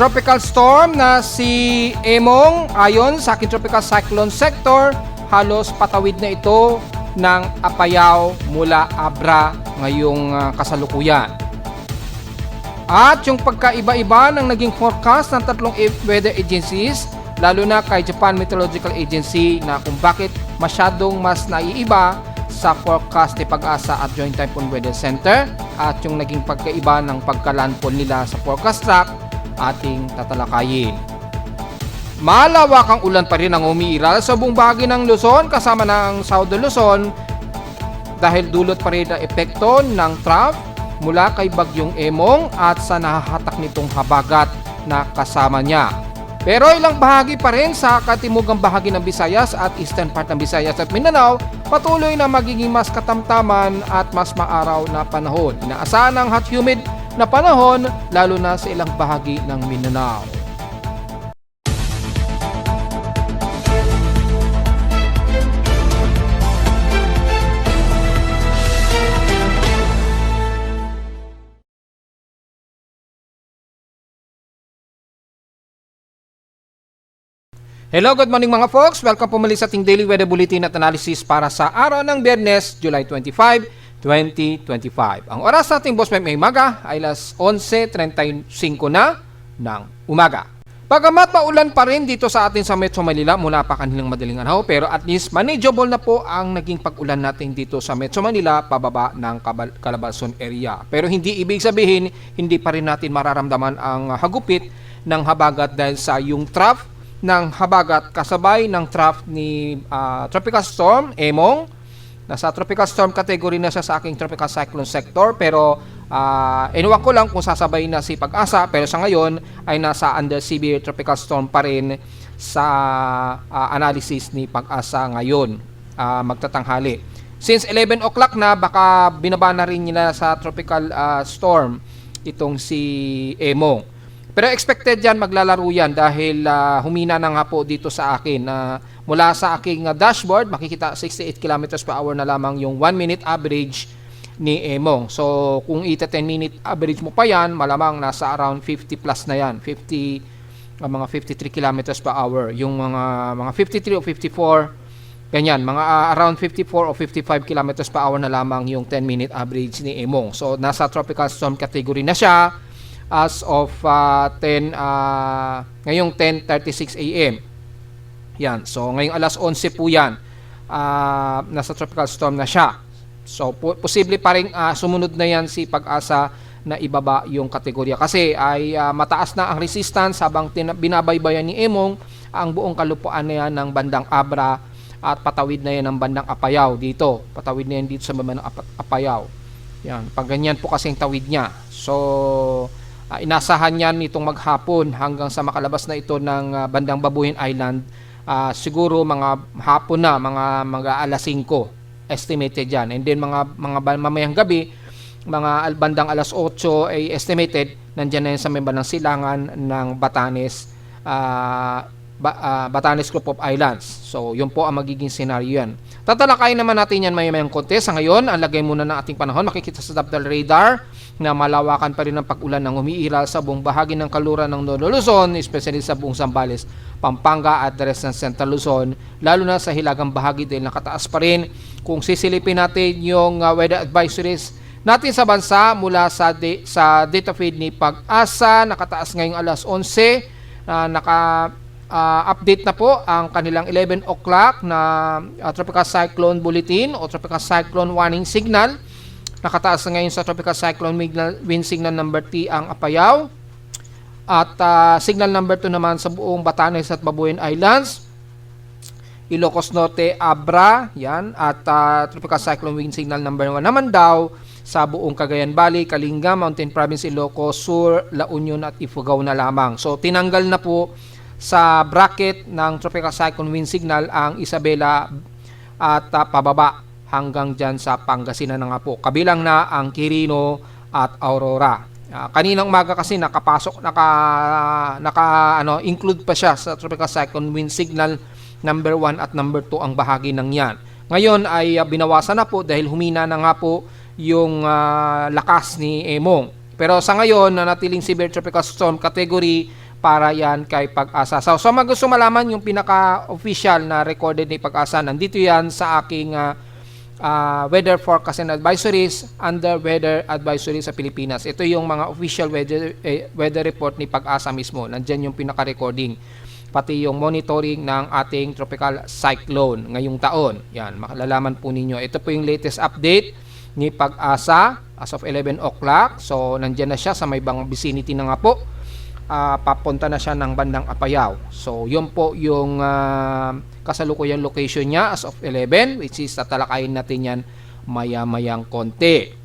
tropical storm na si Emong, ayon sa aking tropical cyclone sector, halos patawid na ito ng Apayao mula Abra ngayong kasalukuyan. At yung pagkaiba-iba ng naging forecast ng tatlong weather agencies, lalo na kay Japan Meteorological Agency, na kung bakit masyadong mas naiiba sa forecast ni Pag-asa at Joint Typhoon Weather Center, at yung naging pagkaiba ng pagkalandfall nila sa forecast track, ating tatalakayin. Malawakang ulan pa rin ang umiiral sa buong bahagi ng Luzon kasama ng Southern Luzon dahil dulot pa rin ang epekto ng trough mula kay Bagyong Emong at sa nahahatak nitong habagat na kasama niya. Pero ilang bahagi pa rin sa katimugang bahagi ng Visayas at eastern part ng Visayas at Mindanao patuloy na magiging mas katamtaman at mas maaraw na panahon. Inaasahan ang hot humid na panahon lalo na sa ilang bahagi ng Mindanao. Hello, good morning mga folks. Welcome po muli sa ating daily weather bulletin at analysis para sa araw ng Biyernes, July 25, 2025. Ang oras nating Boss Mike may maga ay alas 11:35 na ng umaga. Bagamat maulan pa rin dito sa atin sa Metro Manila mula pa kanilang madaling araw, pero at least manageable na po ang naging pag-ulan natin dito sa Metro Manila pababa ng Calabarzon area. Pero hindi ibig sabihin hindi pa rin natin mararamdaman ang hagupit ng habagat dahil sa yung trough ng habagat kasabay ng trough ni Tropical Storm Emong. Nasa Tropical Storm category na siya sa aking Tropical Cyclone sector, pero inuwan ko lang kung sasabay na si Pag-asa, pero sa ngayon ay nasa under severe Tropical Storm pa rin sa analysis ni Pag-asa ngayon magtatanghali. Since 11 o'clock na, baka binaba na rin nila sa Tropical Storm itong si Emong. Pero expected yan, maglalaro yan dahil humina na nga po dito sa akin. Mula sa aking dashboard, makikita 68 km per hour na lamang yung 1 minute average ni Emong. So kung 10 minute average mo pa yan, malamang nasa around 50 plus na yan. Mga 53 km per hour. Yung mga 53 o 54, ganyan. Mga around 54 o 55 km per hour na lamang yung 10 minute average ni Emong. So nasa tropical storm category na siya as of ngayong 10:36 AM. Yan. So ngayong alas 11 po yan. Nasa tropical storm na siya. So posible pa rin sumunod na yan si Pag-asa na ibaba yung kategorya kasi ay mataas na ang resistance habang binabaybayan ni Emong ang buong kalupuan na yan ng bandang Abra at patawid na yan ng bandang Apayao dito. Patawid na yan dito sa bandang Apayao. Yan. Pag ganyan po kasing tawid niya. So inasahan yan nitong maghapon hanggang sa makalabas na ito ng bandang Babuyan Island. Siguro mga hapon na, mga alas 5 estimated yan. And then mga mamayang gabi, mga bandang alas 8 ay estimated nandiyan na yan sa may bandang silangan ng Batanes, Batanes Group of Islands. So yun po ang magiging scenario yan. Tatalakayin naman natin yan may-mayang konti. Sa ngayon, ang lagay muna ng ating panahon, makikita sa Dapdal Radar na malawakan pa rin ang pag-ulan ng umiiral sa buong bahagi ng kaluran ng Northern Luzon, especially sa buong Zambales, Pampanga at the rest ng Central Luzon, lalo na sa hilagang bahagi dahil nakataas pa rin. Kung sisilipin natin yung weather advisories natin sa bansa mula sa data feed ni Pag-asa, nakataas ngayong alas 11, update na po ang kanilang 11 o'clock na Tropical Cyclone Bulletin o Tropical Cyclone Warning Signal. Nakataas na ngayon sa Tropical Cyclone Wind Signal number 3 ang Apayao. At signal number 2 naman sa buong Batanes at Babuyan Islands. Ilocos Norte, Abra, yan. At Tropical Cyclone Wind Signal number 1 naman daw sa buong Cagayan Valley, Kalinga, Mountain Province, Ilocos Sur, La Union at Ifugao na lamang. So tinanggal na po sa bracket ng Tropical Cyclone Wind Signal ang Isabela at pababa hanggang dyan sa Pangasinan na nga po. Kabilang na ang Quirino at Aurora. Kaninang umaga kasi include pa siya sa Tropical Cyclone Wind Signal number 1 at number 2 ang bahagi ng yan. Ngayon ay binawasan na po dahil humina na nga po yung lakas ni Emong. Pero sa ngayon, nanatiling severe tropical storm category para yan kay Pag-asa. So mga gusto malaman yung pinaka-official na recorded ni Pag-asa, nandito yan sa aking weather forecast and advisories under weather advisory sa Pilipinas. Ito yung mga official weather report ni Pag-asa mismo. Nandyan yung pinaka-recording. Pati yung monitoring ng ating tropical cyclone ngayong taon. Yan, makalalaman po ninyo. Ito po yung latest update ni Pag-asa as of 11 o'clock. So, nandyan na siya sa may bang vicinity na nga po. Papunta na siya ng bandang Apayao. So, yun po yung kasalukuyang location niya as of 11, which is tatalakayin natin yan maya-mayang konti.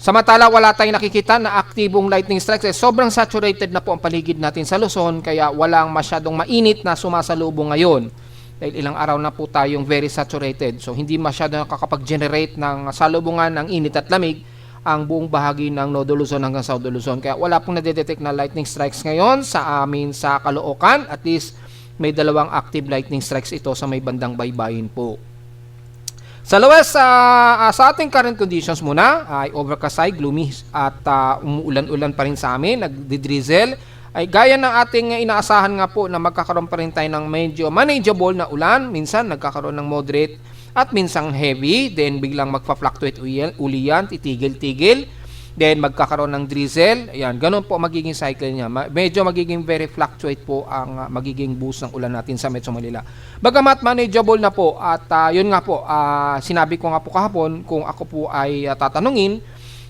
Samantala, wala tayong nakikita na aktibong lightning strikes. Sobrang saturated na po ang paligid natin sa Luzon, kaya walang masyadong mainit na sumasalubong ngayon. Dahil ilang araw na po tayong very saturated. So, hindi masyadong nakakapag-generate ng salubungan ng init at lamig ang buong bahagi ng Nodo Luzon hanggang South Luzon. Kaya wala pong nadedetect na lightning strikes ngayon sa amin sa Caloocan. At least may dalawang active lightning strikes ito sa may bandang Baybayin po. Sa luwas, sa ating current conditions muna, ay overcast, gloomy at umuulan-ulan pa rin sa amin, nagdidrizzle. Ay gaya ng ating inaasahan nga po na magkakaroon pa rin tayo ng medyo manageable na ulan. Minsan nagkakaroon ng moderate at minsang heavy, then biglang magpa-fluctuate uli yan, titigil-tigil, then magkakaroon ng drizzle. Ayan, ganun po magiging cycle niya. Medyo magiging very fluctuate po ang magiging boost ng ulan natin sa Metro Manila. Bagamat manageable na po at yun nga po, sinabi ko nga po kahapon, kung ako po ay tatanungin,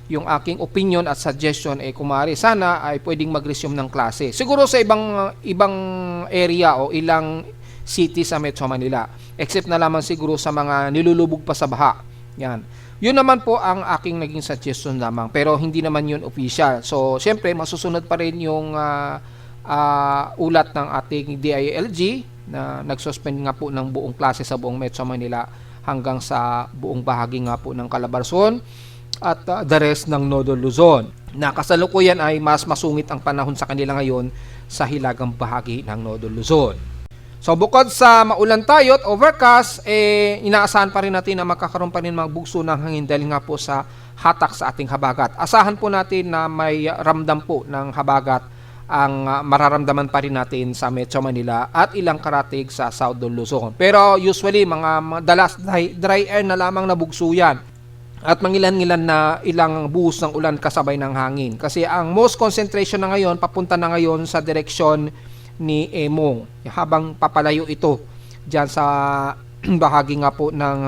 yung aking opinion at suggestion kumari sana ay pwedeng mag-resume ng klase. Siguro sa ibang area o ilang city sa Metro Manila, except na lamang siguro sa mga nilulubog pa sa baha. Yan. Yun naman po ang aking naging suggestion lamang, pero hindi naman yun official. So, syempre, masusunod pa rin yung ulat ng ating DILG na nagsuspend nga po ng buong klase sa buong Metro Manila hanggang sa buong bahagi nga po ng Calabarzon at the rest ng Nodo Luzon. Na kasalukuyan ay mas masungit ang panahon sa kanila ngayon sa hilagang bahagi ng Nodo Luzon. So bukod sa maulan tayo at overcast, inaasahan pa rin natin na magkakaroon pa rin mga bugso ng hangin dahil nga po sa hatak sa ating habagat. Asahan po natin na may ramdam po ng habagat ang mararamdaman pa rin natin sa Metro Manila at ilang karatig sa South Luzon. Pero usually mga dalas dry air na lamang na bugso yan at mangilan-ngilan na ilang buhos ng ulan kasabay ng hangin. Kasi ang most concentration na ngayon, papunta na ngayon sa direksyon ni Emong habang papalayo ito dyan sa bahagi nga po ng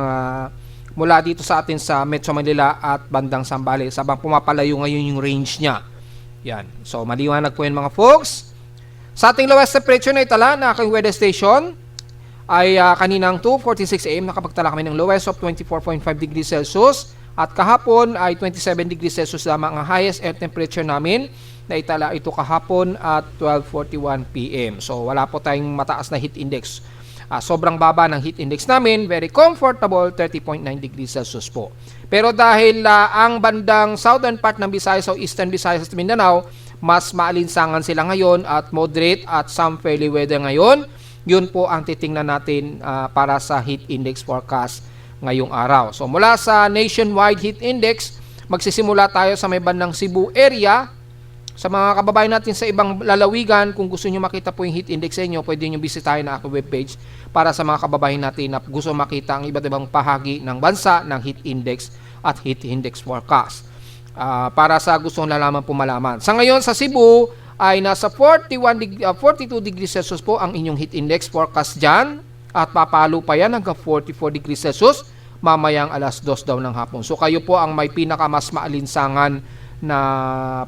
mula dito sa atin sa Metro Manila at bandang Zambales habang pumapalayo ngayon yung range niya. Yan. So maliwanag po yan mga folks. Sa ating lowest temperature na itala na aking weather station ay kaninang 2:46 AM nakapagtala kami ng lowest of 24.5 degrees Celsius at kahapon ay 27 degrees Celsius lamang ang highest air temperature namin. Naitala ito kahapon at 12:41 PM. So wala po tayong mataas na heat index. Sobrang baba ng heat index namin, very comfortable 30.9 degrees Celsius po. Pero dahil ang bandang southern part ng Visayas o eastern Visayas at Mindanao, mas maalinsangan sila ngayon at moderate at some fairly weather ngayon. Yun po ang titingnan natin para sa heat index forecast ngayong araw. So mula sa nationwide heat index, magsisimula tayo sa may bandang Cebu area. Sa mga kababayan natin sa ibang lalawigan, kung gusto nyo makita po yung heat index sa inyo, pwede nyo bisitahin na aking webpage para sa mga kababayan natin na gusto makita ang iba't ibang bahagi ng bansa ng heat index at heat index forecast. Para sa gustong nalaman po malaman. Sa ngayon sa Cebu ay nasa 42 degrees Celsius po ang inyong heat index forecast dyan at papalo pa yan hanggang 44 degrees Celsius mamayang alas 2 daw ng hapon. So kayo po ang may pinaka mas maalinsangan na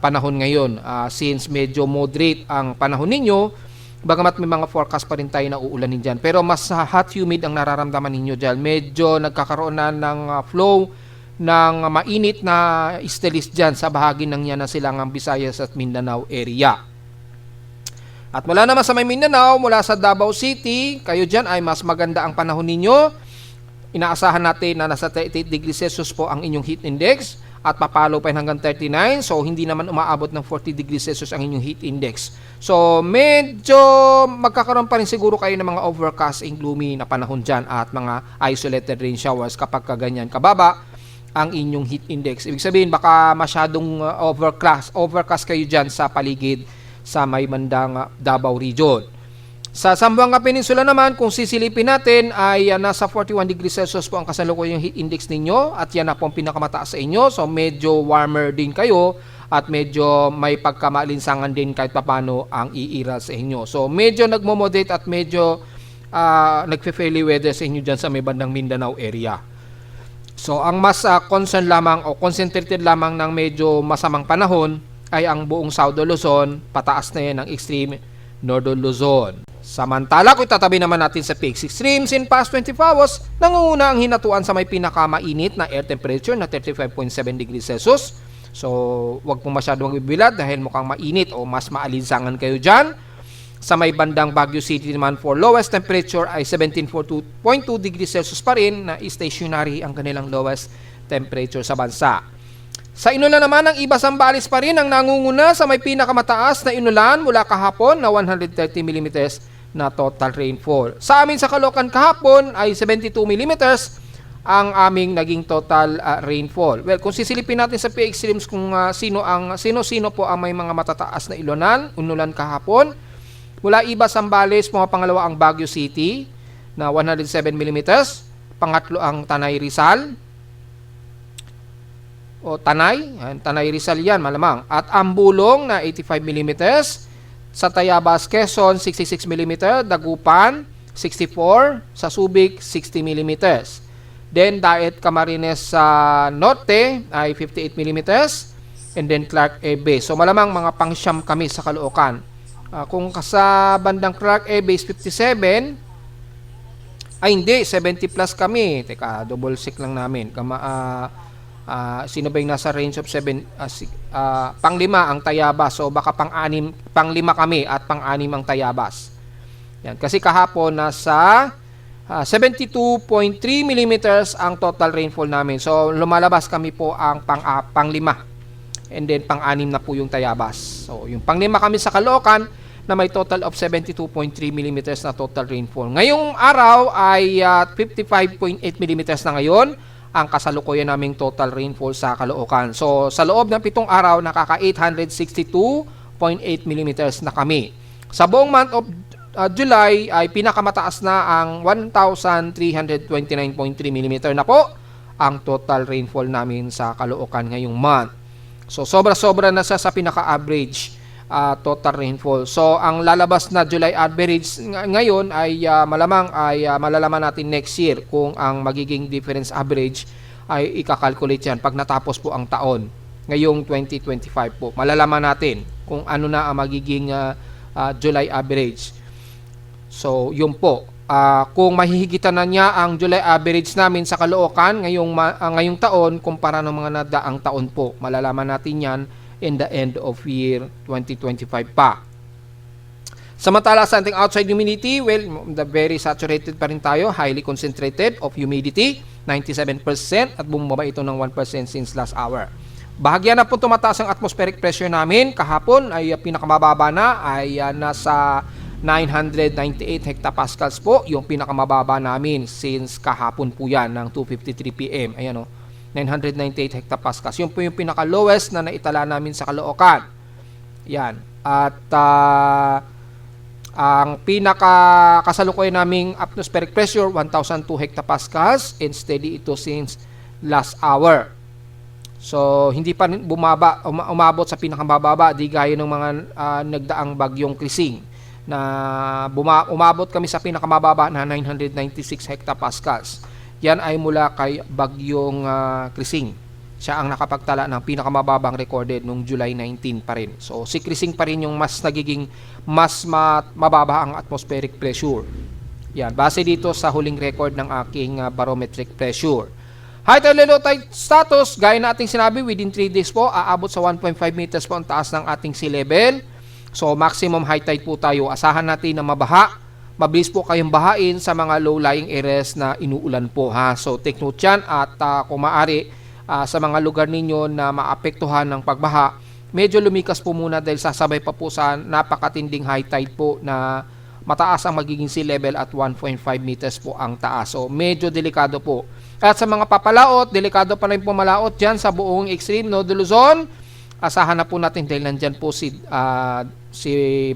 panahon ngayon since medyo moderate ang panahon ninyo, bagamat may mga forecast pa rin tayo na uulanin dyan. Pero mas hot humid ang nararamdaman ninyo dyan. Medyo nagkakaroon na ng flow ng mainit na istelis dyan sa bahagi ng yan na silangang Visayas at Mindanao area. At mula naman sa may Mindanao, mula sa Davao City, kayo dyan ay mas maganda ang panahon ninyo. Inaasahan natin na nasa 38 degrees Celsius po ang inyong heat index at papalo pa hanggang 39. So, hindi naman umaabot ng 40 degrees Celsius ang inyong heat index. So, medyo magkakaroon pa rin siguro kayo ng mga overcast and gloomy na panahon dyan at mga isolated rain showers kapag kaganyan kababa ang inyong heat index. Ibig sabihin, baka masyadong overcast kayo dyan sa paligid sa may bandang Davao Region. Sa Zamboanga Peninsula naman, kung sisilipin natin ay nasa 41 degrees Celsius po ang kasalukuyang heat index ninyo at yan na po ang pinakamataas sa inyo. So medyo warmer din kayo at medyo may pagkamaalinsangan din kahit papano ang iiral sa inyo. So medyo nagmo-moderate at medyo nagfe-fairly weather sa inyo dyan sa may bandang Mindanao area. So ang mas concern lamang o concentrated lamang ng medyo masamang panahon ay ang buong Southern Luzon, pataas na yan ang extreme Northern Luzon. Samantala, kung tatabi naman natin sa peaks extremes in past 24 hours, nangunguna ang hinatuan sa may pinakamainit na air temperature na 35.7 degrees Celsius. So, wag pong masyadong magbibilad dahil mukhang mainit o mas maalinsangan kayo dyan. Sa may bandang Baguio City naman for lowest temperature ay 17.2 degrees Celsius pa rin na stationary ang kanilang lowest temperature sa bansa. Sa inulan naman, ang iba Zambales pa rin ang nangunguna sa may pinakamataas na inulan mula kahapon na 130 mm na total rainfall. Sa amin sa Caloocan kahapon ay 72 mm ang aming naging total rainfall. Well, kung sisilipin natin sa PX Streams kung sino po ang may mga matataas na inulan kahapon, mula iba Zambales, pangalawa ang Baguio City na 107 mm, pangatlo ang Tanay Rizal, o Tanay Rizal yan malamang, at Ambulong na 85 mm, sa Tayabas, Quezon 66 mm, Dagupan 64, sa Subic 60 mm. Then Daet Camarines sa Norte ay 58 mm, and then Clark A Base. So malamang mga pangsyam kami sa Caloocan. Kung sa bandang Clark A Base 57, ay hindi, 70 plus kami. Teka, double check lang namin. Sino ba yung nasa range of 7? Pang-5 ang Tayabas. So baka pang-5 kami at pang-6 ang Tayabas. Yan. Kasi kahapon nasa 72.3 mm ang total rainfall namin. So lumalabas kami po ang pang-5. And then pang-6 na po yung Tayabas. So yung pang-5 kami sa Caloocan na may total of 72.3 mm na total rainfall. Ngayong araw ay 55.8 mm na ngayon ang kasalukuyan naming total rainfall sa Caloocan. So, sa loob ng 7 araw, nakaka 862.8 mm na kami. Sa buong month of July, ay pinakamataas na ang 1,329.3 mm na po ang total rainfall namin sa Caloocan ngayong month. So, sobra-sobra na sa pinaka-average total rainfall. So, ang lalabas na July average ngayon ay malamang ay malalaman natin next year kung ang magiging difference average ay ikakalculate yan pag natapos po ang taon. Ngayong 2025 po. Malalaman natin kung ano na ang magiging July average. So, yun po. Kung mahihigitan na niya ang July average namin sa Caloocan ngayong taon kumpara ng mga nadaang taon po. Malalaman natin yan in the end of year 2025 pa. Samantala sa ating outside humidity, well, very saturated pa rin tayo, highly concentrated of humidity, 97% at bumaba ito ng 1% since last hour. Bahagya na po tumataas ang atmospheric pressure namin. Kahapon ay pinakamababa na ay nasa 998 hectopascals po, yung pinakamababa namin since kahapon po yan ng 2:53 PM. Ayan o. 998 hectopascals. Yun po yung pinaka-lowest na naitala namin sa Caloocan. Yan. At ang pinaka-kasalukuyan naming atmospheric pressure, 1,002 hectopascals, and steady ito since last hour. So, hindi pa umabot sa pinakamababa, di gaya ng mga nagdaang bagyong Krising na umabot kami sa pinakamababa na 996 hectopascals. Yan ay mula kay bagyong Krising. Siya ang nakapagtala ng pinakamababang recorded noong July 19 pa rin. So si Krising pa rin yung mas mababa ang atmospheric pressure. Yan, base dito sa huling record ng aking barometric pressure. High tide, low tide status, gaya na ating sinabi, within 3 days po, aabot sa 1.5 meters po ang taas ng ating sea level. So maximum high tide po tayo. Asahan natin na mabaha. Mabilis po kayong bahain sa mga low-lying areas na inuulan po, ha. So take note yan, at kung maaari sa mga lugar ninyo na maapektuhan ng pagbaha, medyo lumikas po muna dahil sasabay pa po sa napakatinding high tide po na mataas ang magiging sea level at 1.5 meters po ang taas. So medyo delikado po. At sa mga papalaot, delikado pa rin po malaot dyan sa buong extreme North Luzon. Asahan na po natin dahil nandyan po si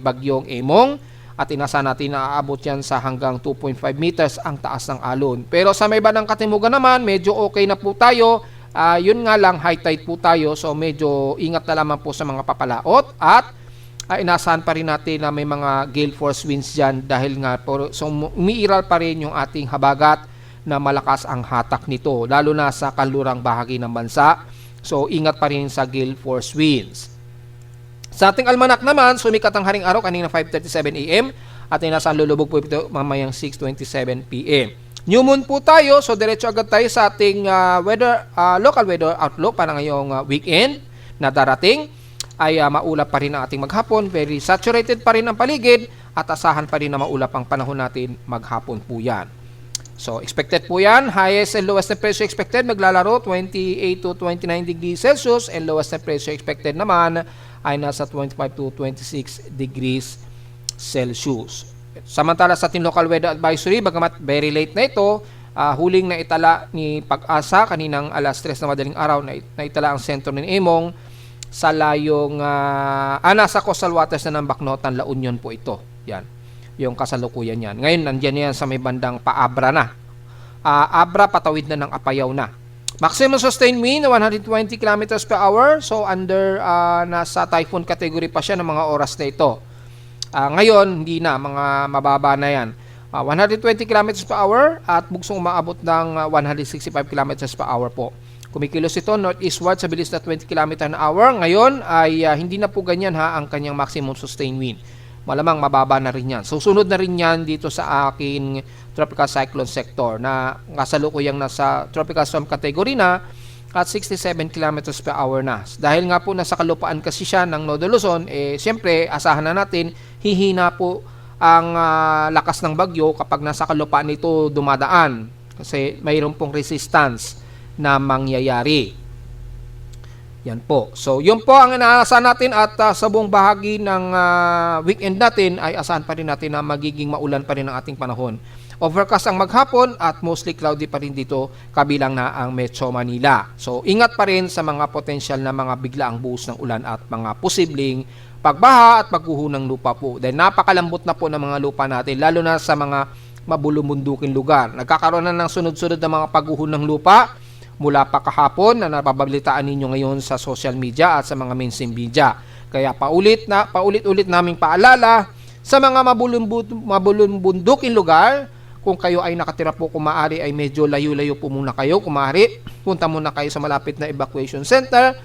Bagyong Emong. At inasa natin na aabot yan sa hanggang 2.5 meters ang taas ng alon. Pero sa may bandang katimugan naman, medyo okay na po tayo. Yun nga lang, high tide po tayo. So medyo ingat na lamang po sa mga papalaot. At inasahan pa rin natin na may mga gale force winds dyan dahil nga so umiiral pa rin yung ating habagat na malakas ang hatak nito. Lalo na sa kalurang bahagi ng bansa. So ingat pa rin sa gale force winds. Sa ating almanak naman, sumikat ang haring araw kanina 5:37 AM at inasahan lulubog po ito mamayang 6:27 PM. New moon po tayo, so diretso agad tayo sa ating local weather outlook para ngayong weekend na darating. Ay maulap pa rin ang ating maghapon, very saturated pa rin ang paligid at asahan pa rin na maulap ang panahon natin maghapon po yan. So expected po yan, highest and lowest temperature expected maglalaro 28 to 29 degrees Celsius and lowest temperature expected naman ay nasa 25 to 26 degrees Celsius. Samantala sa ating local weather advisory, bagamat very late na ito, huling na itala ni Pag-asa kaninang alas 3 na madaling araw na itala ang sentro ng Emong sa layong nasa coastal waters na ng Bacnotan, La Union po ito. Yan, yung kasalukuyan yan. Ngayon, nandiyan yan sa may bandang Paabra na. Abra, patawid na ng Apayao na. Maximum sustained wind 120 km per hour. So under nasa typhoon category pa siya ng mga oras na ito. Ngayon hindi na, mga mababa na yan. 120 km per hour at bugsong umaabot ng 165 km per hour po. Kumikilos ito northeastward sa bilis na 20 km an hour. Ngayon ay hindi na po ganyan ang kanyang maximum sustained wind. Malamang mababa na rin yan. Susunod na rin yan dito sa aking tropical cyclone sector na kasalukuyang nasa tropical storm category na at 67 km per hour na. Dahil nga po nasa kalupaan kasi siya ng Northern Luzon, siyempre asahan na natin hihina po ang lakas ng bagyo kapag nasa kalupaan nito dumadaan kasi mayroon pong resistance na mangyayari. Yan po. So, yun po ang inaasahan natin at sa buong bahagi ng weekend natin ay asahan pa rin natin na magiging maulan pa rin ang ating panahon. Overcast ang maghapon at mostly cloudy pa rin dito kabilang na ang Metro Manila. So, ingat pa rin sa mga potensyal na mga biglaang buhos ng ulan at mga posibleng pagbaha at pagguho ng lupa po. Dahil napakalambot na po ng mga lupa natin lalo na sa mga mabulong-bunduking lugar. Nagkakaroon na ng sunod-sunod na mga pagguho ng lupa mula pa kahapon na napabalitaan ninyo ngayon sa social media at sa mga mainstream media. Kaya paulit-ulit naming paalala sa mga mabulong-bunduking lugar, kung kayo ay nakatira po, kung maaari ay medyo layo-layo po muna kayo. Kung maaari, punta muna kayo sa malapit na evacuation center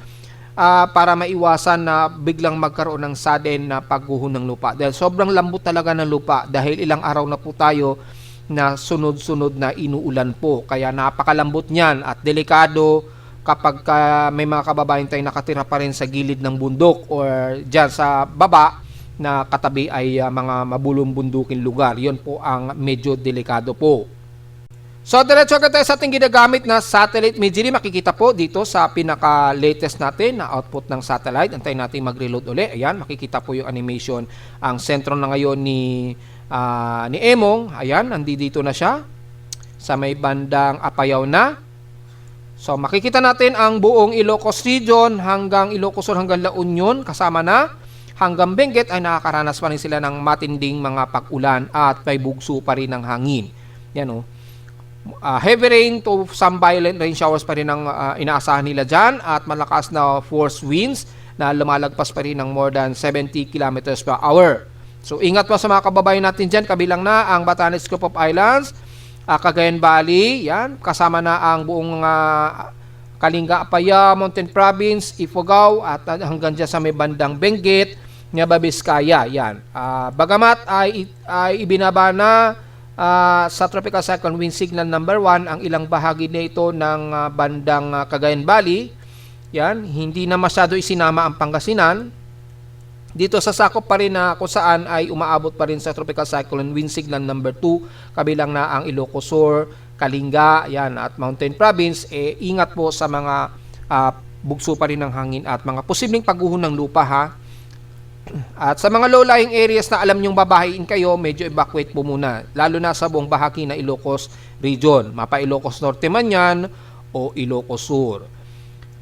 para maiwasan na biglang magkaroon ng sudden na pagguho ng lupa. Dahil sobrang lambot talaga ng lupa dahil ilang araw na po tayo na sunod-sunod na inuulan po. Kaya napakalambot niyan at delikado kapag may mga kababayan tayo nakatira pa rin sa gilid ng bundok or dyan sa baba na katabi ay mga mabulong-bunduking lugar. Yun po ang medyo delikado po. So, diretso agad tayo sa ating ginagamit na satellite imagery. Makikita po dito sa pinaka-latest natin na output ng satellite. Antayin natin mag-reload ulit. Ayan, makikita po yung animation. Ang sentro na ngayon ni Emong. Ayan, nandito na siya sa may bandang Apayao na. So, makikita natin ang buong Ilocos region hanggang Ilocos Sur hanggang La Union kasama na. Hanggang Benguet ay nakakaranas pa rin sila ng matinding mga pag-ulan at may bugso pa rin ng hangin. Yan o. Heavy rain to some violent rain showers pa rin ang inaasahan nila dyan at malakas na force winds na lumalagpas pa rin ng more than 70 km per hour. So ingat po sa mga kababayan natin dyan, kabilang na ang Batanes Group of Islands, Cagayan Valley, yan, kasama na ang buong Kalinga, Apaya, Mountain Province, Ifugao at hanggang dyan sa may bandang Benguet, Nueva Vizcaya, yan. Bagamat ay ibinaba na sa Tropical Cyclone Wind Signal number 1 ang ilang bahagi nito ng bandang Cagayan Valley, yan, hindi na masyado isinama ang Pangasinan. Dito sa sakop pa rin na kung saan ay umaabot pa rin sa Tropical Cyclone Wind Signal number 2, kabilang na ang Ilocos Sur, Kalinga, yan, at Mountain Province. Ingat po sa mga bugso pa rin ng hangin at mga posibleng pagguho ng lupa ha. At sa mga low-lying areas na alam nyong babahain kayo, medyo evacuate po muna. Lalo na sa buong bahagi na Ilocos Region. Mapa Ilocos Norte man yan o Ilocos Sur.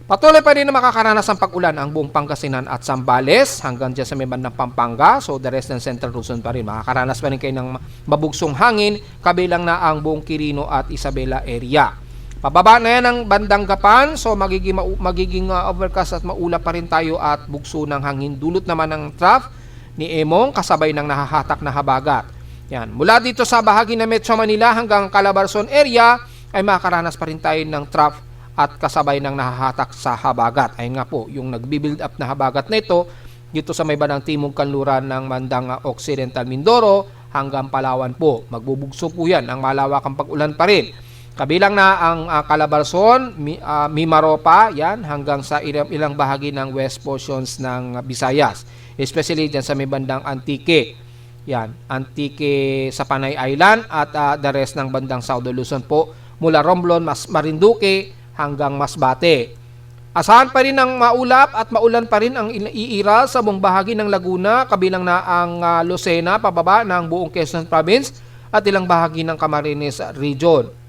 Patuloy pa rin na makakaranas ng pag-ulan ang buong Pangasinan at Zambales hanggang dyan sa may bandang Pampanga. So the rest ng Central Luzon pa rin. Makakaranas pa rin kayo ng mabugsong hangin kabilang na ang buong Quirino at Isabela area. Pababa na yan ang bandang Gapan, so magiging overcast at maulap pa rin tayo at bugso ng hangin. Dulot naman ng trough ni Emong kasabay ng nahahatak na habagat. Yan. Mula dito sa bahagi ng Metro Manila hanggang Calabarzon area ay makakaranas pa rin tayo ng trough at kasabay ng nahahatak sa habagat. Ayun nga po, yung nagbi-build up na habagat na ito dito sa may bandang timog kanluran ng bandang Occidental Mindoro hanggang Palawan po. Magbubugso po yan ang malawakang pag-ulan pa rin. Kabilang na ang Calabarzon, Mimaropa, yan, hanggang sa ilang bahagi ng west portions ng Visayas. Especially dyan sa may bandang Antique. Yan, Antique sa Panay Island at the rest ng bandang South Luzon po. Mula Romblon, Marinduque hanggang Masbate. Asahan pa rin ang maulap at maulan pa rin ang iiral sa buong bahagi ng Laguna. Kabilang na ang Lucena, pababa ng buong Quezon Province at ilang bahagi ng Camarines Region.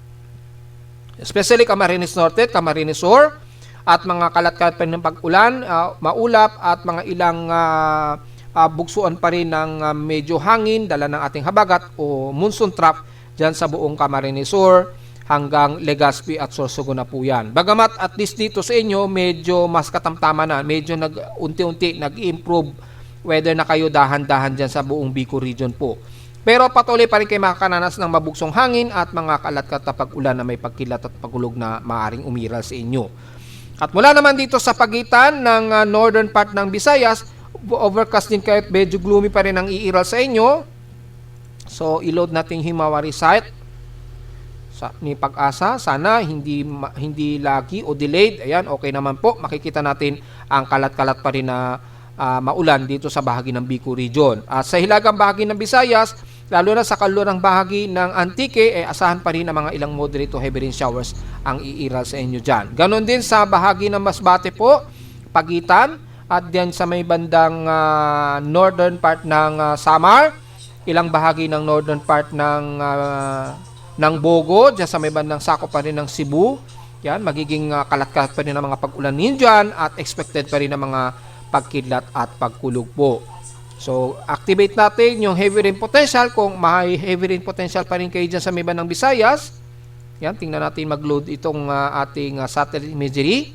Especially Camarines Norte, Camarines Sur at mga kalat-kalat pa rin ng pag-ulan, maulap at mga ilang bugsuan pa rin ng medyo hangin, dala ng ating habagat o monsoon trap dyan sa buong Camarines Sur hanggang Legazpi at Sorsogon na po yan. Bagamat at least dito sa inyo, medyo mas katamtama na, medyo unti-unti nag-improve whether na kayo dahan-dahan dyan sa buong Bicol region po. Pero patuloy pa rin kayo makakaranas ng mabugsong hangin at mga kalat-kalat na pag-ulan na may pagkilat at pagulog na maaaring umiral sa inyo. At mula naman dito sa pagitan ng northern part ng Visayas, overcast din kayo at medyo gloomy pa rin ang iiral sa inyo. So, i-load natin Himawari site ni Pag-asa. Sana hindi lagi o delayed. Ayan, okay naman po. Makikita natin ang kalat-kalat pa rin na maulan dito sa bahagi ng Bicol region. At sa hilagang bahagi ng Visayas, lalo na sa kalurang bahagi ng Antique, asahan pa rin ang mga ilang moderate to heavy rain showers ang iiral sa inyo dyan. Ganon din sa bahagi ng Masbate po, Pagitan, at diyan sa may bandang northern part ng Samar, ilang bahagi ng northern part ng Bogo, diyan sa may bandang Sako pa rin ng Cebu. Yan, magiging kalat-kalat pa rin ang mga pag-ulan ninyo dyan at expected pa rin ang mga pagkidlat at pagkulog po. So, activate natin yung heavy rain potential. Kung may heavy rain potential pa rin kayo dyan sa may bandang Visayas, yan, tingnan natin mag-load itong ating satellite imagery.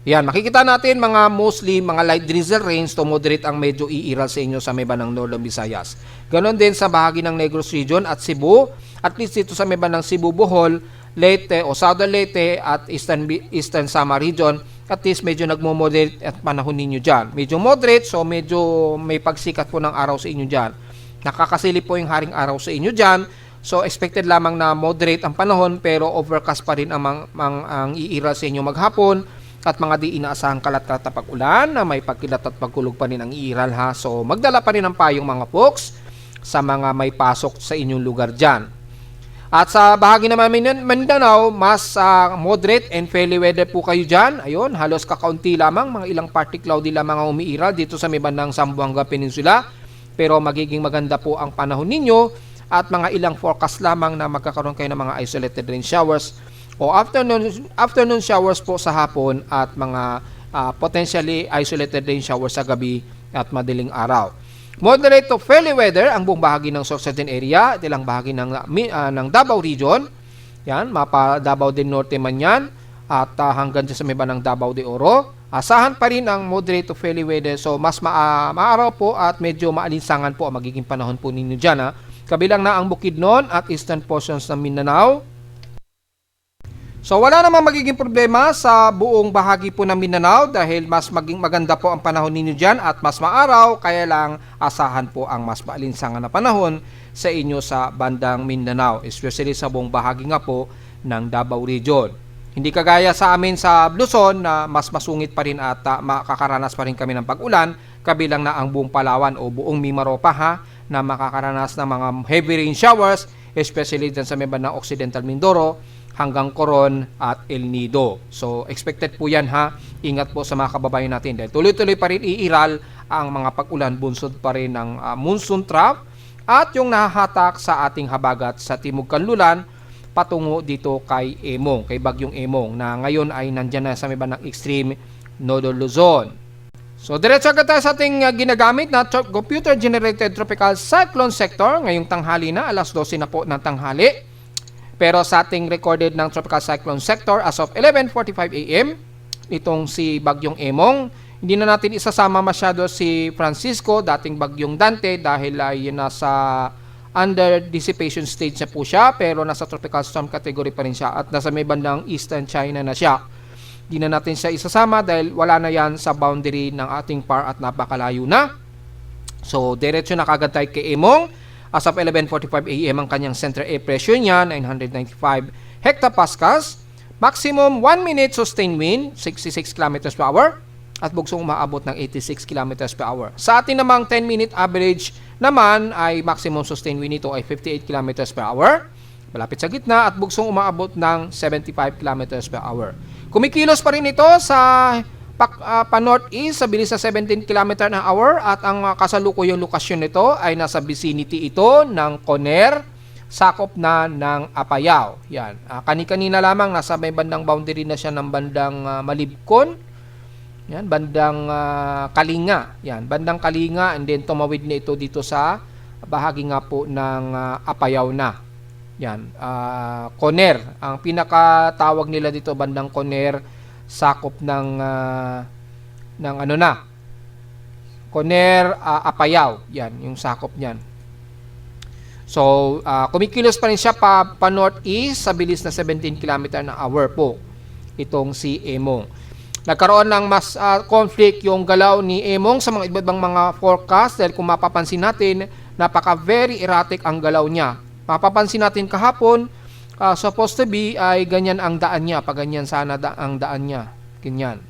Yan, makikita natin mostly mga light drizzle rains to moderate ang medyo iiral sa inyo sa may bandang Northern Visayas. Ganon din sa bahagi ng Negros Region at Cebu, at least dito sa may bandang Cebu, Bohol, Leyte o Southern Leyte at Eastern Samar Region, at least medyo nagmo-moderate at panahon ninyo dyan. Medyo moderate, so medyo may pagsikat po ng araw sa inyo dyan. Nakakasilip po yung haring araw sa inyo dyan. So expected lamang na moderate ang panahon, pero overcast pa rin ang iiral sa inyo maghapon at mga di inaasahang kalat-kalat na pag-ulan na may pagkilat at pagkulog pa rin ang iiral ha. So magdala pa rin ng payong mga folks sa mga may pasok sa inyong lugar dyan. At sa bahagi naman Mindanao, mas moderate and fairly weather po kayo dyan. Ayun, halos kakaunti lamang, mga ilang partly cloudy lamang ang umiiral dito sa may bandang Zamboanga Peninsula. Pero magiging maganda po ang panahon ninyo at mga ilang forecast lamang na magkakaroon kayo ng mga isolated rain showers o afternoon showers po sa hapon at mga potentially isolated rain showers sa gabi at madaling araw. Moderate to fairly weather ang buong bahagi ng Sorsogon area at ilang bahagi ng Davao Region. Yan, mapa Davao del Norte man yan at hanggang sa may bandang Davao de Oro. Asahan pa rin ang moderate to fairly weather, so mas maaraw po at medyo maalinsangan po ang magiging panahon po ninyo dyan ha. Kabilang na ang Bukidnon at eastern portions ng Mindanao. So wala namang magiging problema sa buong bahagi po ng Mindanao dahil mas maging maganda po ang panahon ninyo dyan at mas maaraw, kaya lang asahan po ang mas maalinsangan na panahon sa inyo sa bandang Mindanao, especially sa buong bahagi nga po ng Davao Region. Hindi kagaya sa amin sa Luzon na mas masungit pa rin at makakaranas pa rin kami ng pag-ulan, kabilang na ang buong Palawan o buong Mimaropa ha, na makakaranas ng mga heavy rain showers, especially dyan sa may bandang Occidental Mindoro hanggang Coron at El Nido. So expected po yan ha. Ingat po sa mga kababayan natin dahil tuloy-tuloy pa rin iiral ang mga pag-ulan, bunsod pa rin ng monsoon trough at yung nahahatak sa ating habagat sa Timog Kanluran patungo dito kay Emong, kay Bagyong Emong na ngayon ay nandyan na sa may bandang extreme Northern Luzon. So diretso agad tayo sa ating ginagamit na computer-generated tropical cyclone sector ngayong tanghali na, alas 12 na po ng tanghali. Pero sa ating recorded ng tropical cyclone sector as of 11:45 AM, itong si Bagyong Emong, hindi na natin isasama masyado si Francisco, dating Bagyong Dante dahil ay nasa under dissipation stage na po siya pero nasa tropical storm category pa rin siya at nasa may bandang Eastern China na siya. Hindi na natin siya isasama dahil wala na yan sa boundary ng ating PAR at napakalayo na. So, diretso na kagad tayo kay Emong. As of 11:45 AM, ang kanyang center air pressure niya, 995 hectopascals. Maximum 1 minute sustained wind, 66 km per hour. At bugsong umaabot ng 86 km per hour. Sa atin namang 10-minute average naman ay maximum sustained wind nito ay 58 km per hour. Malapit sa gitna at bugsong umaabot ng 75 km per hour. Kumikilos pa rin ito sa pa-northeast sa bilis sa 17 km per hour at ang kasalukuyang lokasyon nito ay nasa vicinity ito ng Coner, sakop na ng Apayao. Yan. Kani-kanina lamang nasa may bandang boundary na siya ng bandang Malibcon. Yan, bandang Kalinga. Yan, bandang Kalinga and then tumawid na ito dito sa bahagi nga po ng Apayao na. Yan, Coner. Ang pinakatawag nila dito bandang Coner, sakop ng ano na, Coner, Apayao. Yan, yung sakop niyan. So, kumikilos pa rin siya pa northeast sa bilis na 17 km per hour po itong si Emong. Nagkaroon ng mas conflict yung galaw ni Emong sa mga iba't ibang mga forecast dahil kung mapapansin natin, very erratic ang galaw niya. Mapapansin natin kahapon, supposed to be ay ganyan ang daan niya. Pag ganyan sana ang daan niya. Ganyan.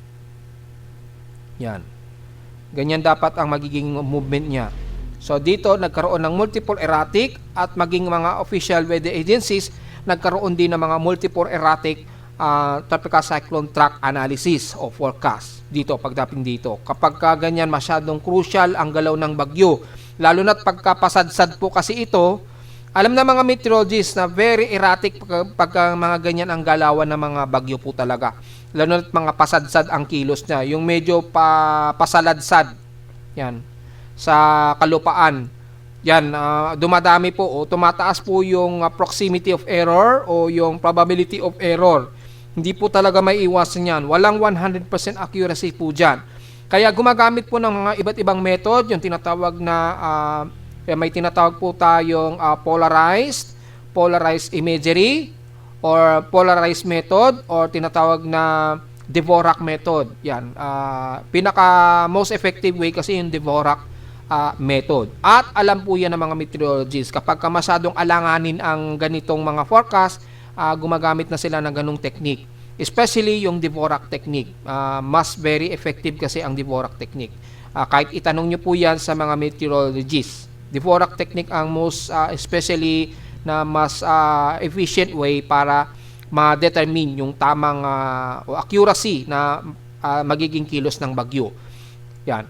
Yan. Ganyan dapat ang magiging movement niya. So dito nagkaroon ng multiple erratic at maging mga official weather agencies nagkaroon din ng mga multiple erratic tropical cyclone track analysis o forecast dito pagdating dito. Kapag ganyan masyadong crucial ang galaw ng bagyo, lalo na't pagkapasadsad po kasi ito, alam na mga meteorologists na very erratic pag mga ganyan ang galawan ng mga bagyo po talaga. Lalo na't mga pasadsad ang kilos niya, yung medyo pasaladsad. Yan. Sa kalupaan. Yan, dumadami po o tumataas po yung proximity of error o yung probability of error. Hindi po talaga may iwasan yan. Walang 100% accuracy po dyan. Kaya gumagamit po ng mga iba't ibang method, yung tinatawag na, may tinatawag po tayong polarized imagery, or polarized method, or tinatawag na Dvorak method. Yan, pinaka most effective way kasi yung Dvorak method. At alam po yan ng mga meteorologists, kapag masyadong alanganin ang ganitong mga forecast, gumagamit na sila ng ganung technique. Especially yung Dvorak technique. Mas very effective kasi ang Dvorak technique. Kahit itanong nyo po yan sa mga meteorologists. Dvorak technique ang most especially na mas efficient way para ma-determine yung tamang accuracy na magiging kilos ng bagyo. Yan.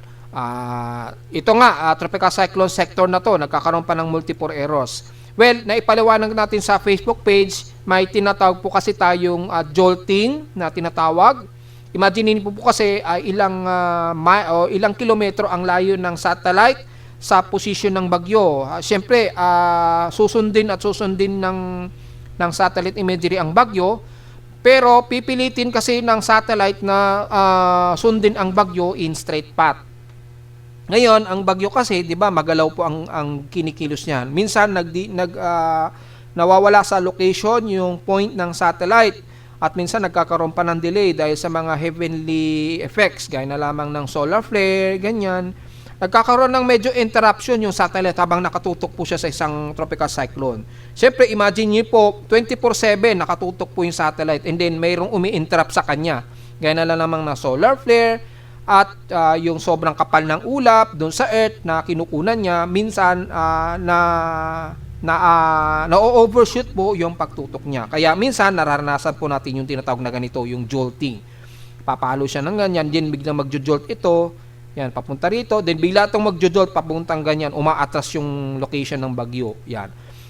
Ito nga, tropical cyclone sector na to, nagkakaroon pa ng multiple errors. Well, naipaliwanag natin sa Facebook page, may tinatawag po kasi tayong jolting na tinatawag. Imagine po kasi ilang kilometro ang layo ng satellite sa position ng bagyo. Siyempre, susundin ng satellite imagery ang bagyo, pero pipilitin kasi ng satellite na sundin ang bagyo in straight path. Ngayon, ang bagyo kasi, 'di ba, magalaw po ang kinikilos niyan. Minsan nawawala sa location yung point ng satellite at minsan nagkakaroon pa ng delay dahil sa mga heavenly effects, gaya na lamang ng solar flare, ganyan. Nagkakaroon ng medyo interruption yung satellite habang nakatutok po siya sa isang tropical cyclone. Siyempre, imagine niyo po, 24/7 nakatutok po yung satellite and then mayroong umi-interrupt sa kanya. Gaya na lamang ng solar flare at yung sobrang kapal ng ulap doon sa Earth na kinukunan niya, minsan na-overshoot po yung pagtutok niya. Kaya minsan nararanasan po natin yung tinatawag na ganito, yung jolting. Papalo siya ng ganyan, din biglang magjo-jolt ito, yan, papunta rito, then bigla itong magjo-jolt papuntang ganyan, umaatras yung location ng bagyo. Yan.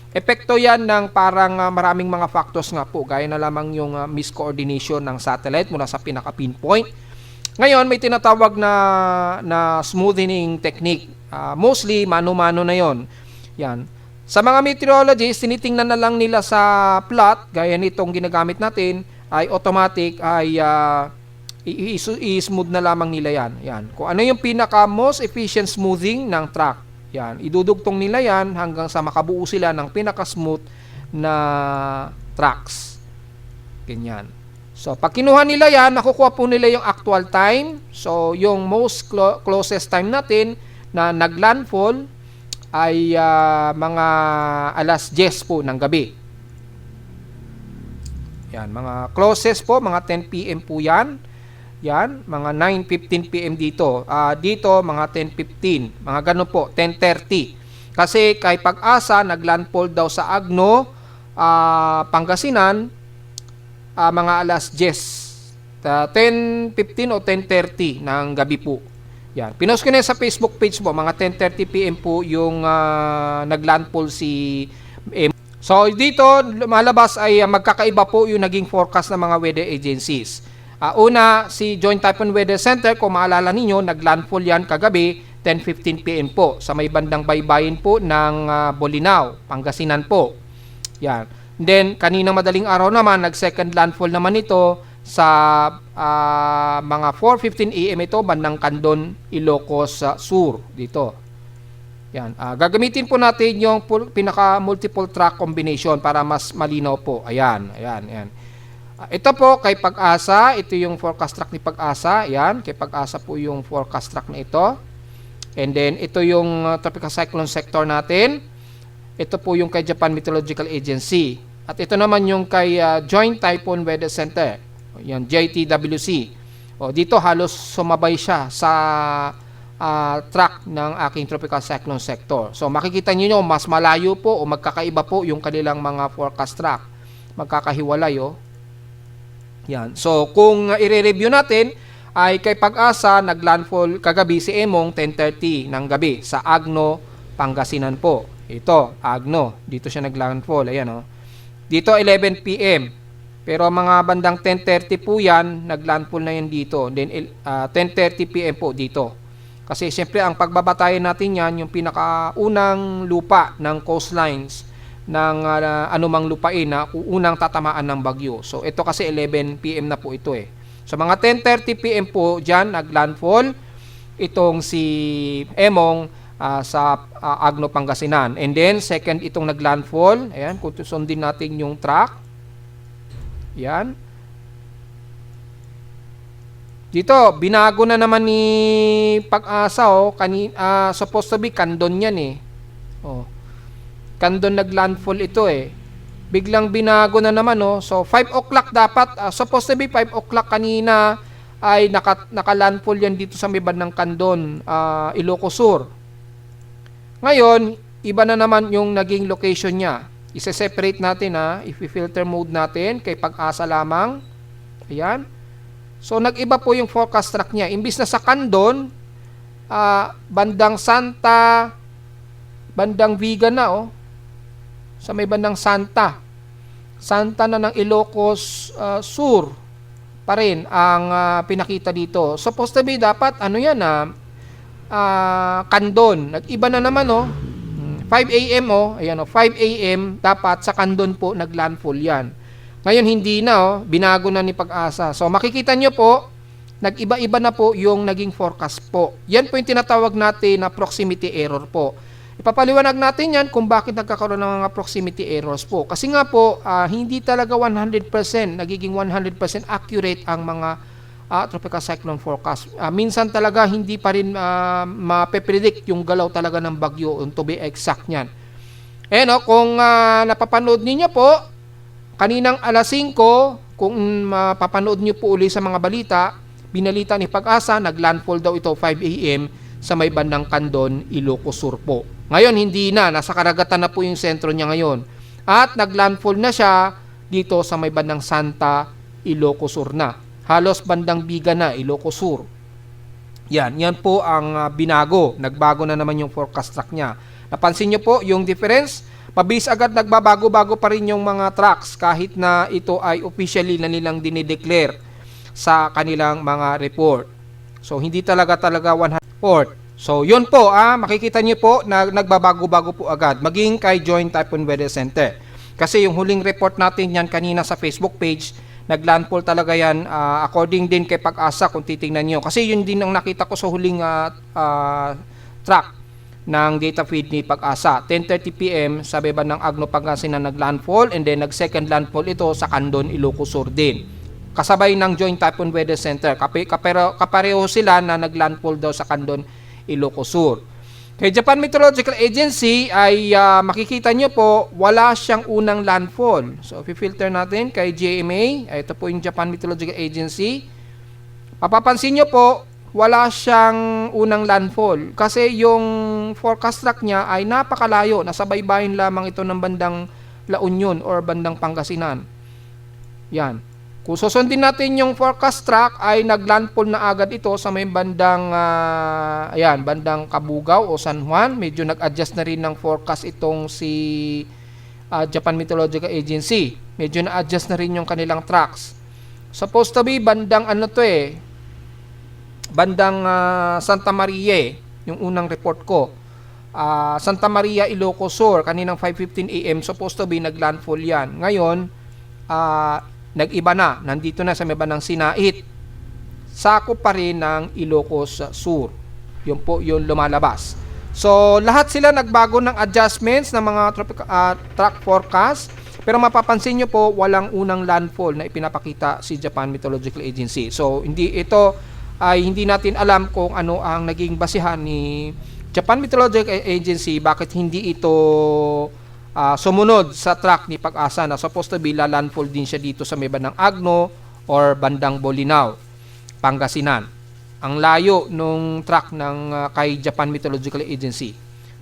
Epekto yan ng parang maraming mga factors nga po, gaya na lamang yung miscoordination ng satellite mula sa pinaka-pinpoint. Ngayon, may tinatawag na smoothing technique. Mostly, mano-mano na yon. Yan. Sa mga meteorologists, tinitingnan na lang nila sa plot, gaya nitong ginagamit natin, ay automatic, ay i-smooth na lamang nila yan. Yan. Kung ano yung pinaka most efficient smoothing ng track. Yan. Idudugtong nila yan hanggang sa makabuo sila ng pinaka-smooth na tracks. Ganyan. So, pag kinuha nila yan, nakukuha po nila yung actual time. So, yung most closest time natin na naglandfall ay mga alas 10 po ng gabi. Yan, mga closest po, mga 10 p.m. po yan. Yan, mga 9:15 p.m. dito. Dito, mga 10:15. Mga ganun po, 10:30. Kasi kay Pag-asa, naglandfall daw sa Agno, Pangasinan, mga alas 10. 10:15 o 10:30 ng gabi po. Yan. Pinost ko na sa Facebook page mo, mga 10:30 p.m. po yung naglandfall si M. So, dito, lumalabas ay magkakaiba po yung naging forecast ng mga weather agencies. Una, si Joint Typhoon Weather Center, kung maalala ninyo, naglandfall yan kagabi, 10:15 p.m. po, sa may bandang baybayin po ng Bolinao, Pangasinan po. Yan. Then, kaninang madaling araw naman, nag-second landfall naman ito sa mga 4:15 a.m. ito, bandang Candon, Ilocos Sur, dito. Yan. Gagamitin po natin yung pinaka-multiple track combination para mas malinaw po. Ayan, ayan, ayan. Ito po kay Pag-asa, ito yung forecast track ni Pag-asa. Ayan, kay Pag-asa po yung forecast track na ito. And then, ito yung tropical cyclone sector natin. Ito po yung kay Japan Meteorological Agency. At ito naman yung kay Joint Typhoon Weather Center. Yan, JTWC. Dito halos sumabay siya sa track ng aking tropical cyclone sector. So makikita niyo mas malayo po o magkakaiba po yung kanilang mga forecast track. Magkakahiwalay Yan. So kung i-review natin ay kay Pag-asa naglandfall kagabi si Emong 10:30 ng gabi sa Agno, Pangasinan po. Ito, Agno. Dito siya naglandfall. Ayan Dito 11 p.m. Pero mga bandang 10:30 po yan, naglandfall na yan dito. Then 10:30 p.m. po dito. Kasi siyempre ang pagbabatayan natin yan, yung pinakaunang lupa ng coastlines ng anumang lupain na unang tatamaan ng bagyo. So ito kasi 11 p.m. na po ito So mga 10:30 p.m. po dyan, naglandfall itong si Emong sa Agno, Pangasinan. And then second itong naglandfall, ayan, kung sundin natin yung track. Yan. Dito, binago na naman ni Pag-asa supposed to be Candon yan Candon naglandfall ito Biglang binago na naman So 5 o'clock dapat, supposed to be 5 o'clock kanina ay nakalandfall yan dito sa may bandang Candon, Ilocos Sur. Ngayon, iba na naman yung naging location niya. Isa-separate natin i-filter mode natin kay Pag-asa lamang. Ayan. So nag-iba po yung forecast track niya. Imbis na sa Candon, bandang Santa, bandang Vigan na sa may bandang Santa na ng Ilocos Sur pa rin ang pinakita dito. Supposed to be dapat Candon. Nag-iba na naman 5 a.m. Ayan 5 a.m. dapat sa Candon po naglandfall yan. Ngayon hindi na binago na ni Pag-asa. So makikita nyo po, nag-iba-iba na po yung naging forecast po. Yan po yung tinatawag natin na proximity error po. Ipapaliwanag natin yan kung bakit nagkakaroon ng mga proximity errors po. Kasi nga po, hindi talaga 100%, nagiging 100% accurate ang mga tropical cyclone forecast. Minsan talaga hindi pa rin mape-predict yung galaw talaga ng bagyo, to be exact niyan. Kung napapanood niyo po, kaninang alas 5, kung mapapanood niyo po uli sa mga balita, binalita ni Pag-asa, naglandfall daw ito 5 a.m. sa may bandang Candon, Ilocos Sur po. Ngayon, hindi na. Nasa karagatan na po yung sentro niya ngayon. At naglandfall na siya dito sa may bandang Santa, Ilocos Sur na. Halos bandang Biga na, Ilocos Sur. Yan po ang binago. Nagbago na naman yung forecast track niya. Napansin nyo po yung difference? Mabilis agad nagbabago-bago pa rin yung mga tracks kahit na ito ay officially na nilang dinideclare sa kanilang mga report. So, hindi talaga 100%. So, yun po, makikita nyo po na nagbabago-bago po agad. Maging kay Joint Typhoon Weather Center. Kasi yung huling report natin yan kanina sa Facebook page, naglandfall talaga yan according din kay Pag-asa kung titingnan nyo. Kasi yun din ang nakita ko sa huling track ng data feed ni Pag-asa. 10:30 PM sa baba ng Agno, Pangasinan naglandfall, and then nag-second landfall ito sa Candon, Ilocos Sur din. Kasabay ng Joint Typhoon Weather Center. Kapareho sila na naglandfall daw sa Candon, Ilocos Sur. Kay Japan Meteorological Agency ay makikita nyo po, wala siyang unang landfall. So, i-filter natin kay JMA. Ito po yung Japan Meteorological Agency. Mapapansin nyo po, wala siyang unang landfall. Kasi yung forecast track niya ay napakalayo. Nasa baybayin lamang ito ng bandang La Union or bandang Pangasinan. Yan. Kung susundin natin yung forecast track ay naglandfall na agad ito sa may bandang bandang Cabugao o San Juan. Medyo nag-adjust na rin ng forecast itong si Japan Meteorological Agency. Medyo na-adjust na rin yung kanilang tracks. Supposed to be bandang bandang Santa Maria, yung unang report ko. Santa Maria, Ilocos Sur, kaninang 5:15 AM supposed to be naglandfall yan. Ngayon, nag-iba na, nandito na sa may bandang Sinait. Sakop pa rin ng Ilocos Sur. Yun po yung lumalabas. So, lahat sila nagbago ng adjustments ng mga track forecast. Pero mapapansin nyo po, walang unang landfall na ipinapakita si Japan Meteorological Agency. So, hindi natin alam kung ano ang naging basihan ni Japan Meteorological Agency, bakit hindi ito sumunod sa track ni Pag-asa na supposed to be landfall din siya dito sa may bandang Agno or bandang Bolinao, Pangasinan. Ang layo nung track ng kay Japan Meteorological Agency.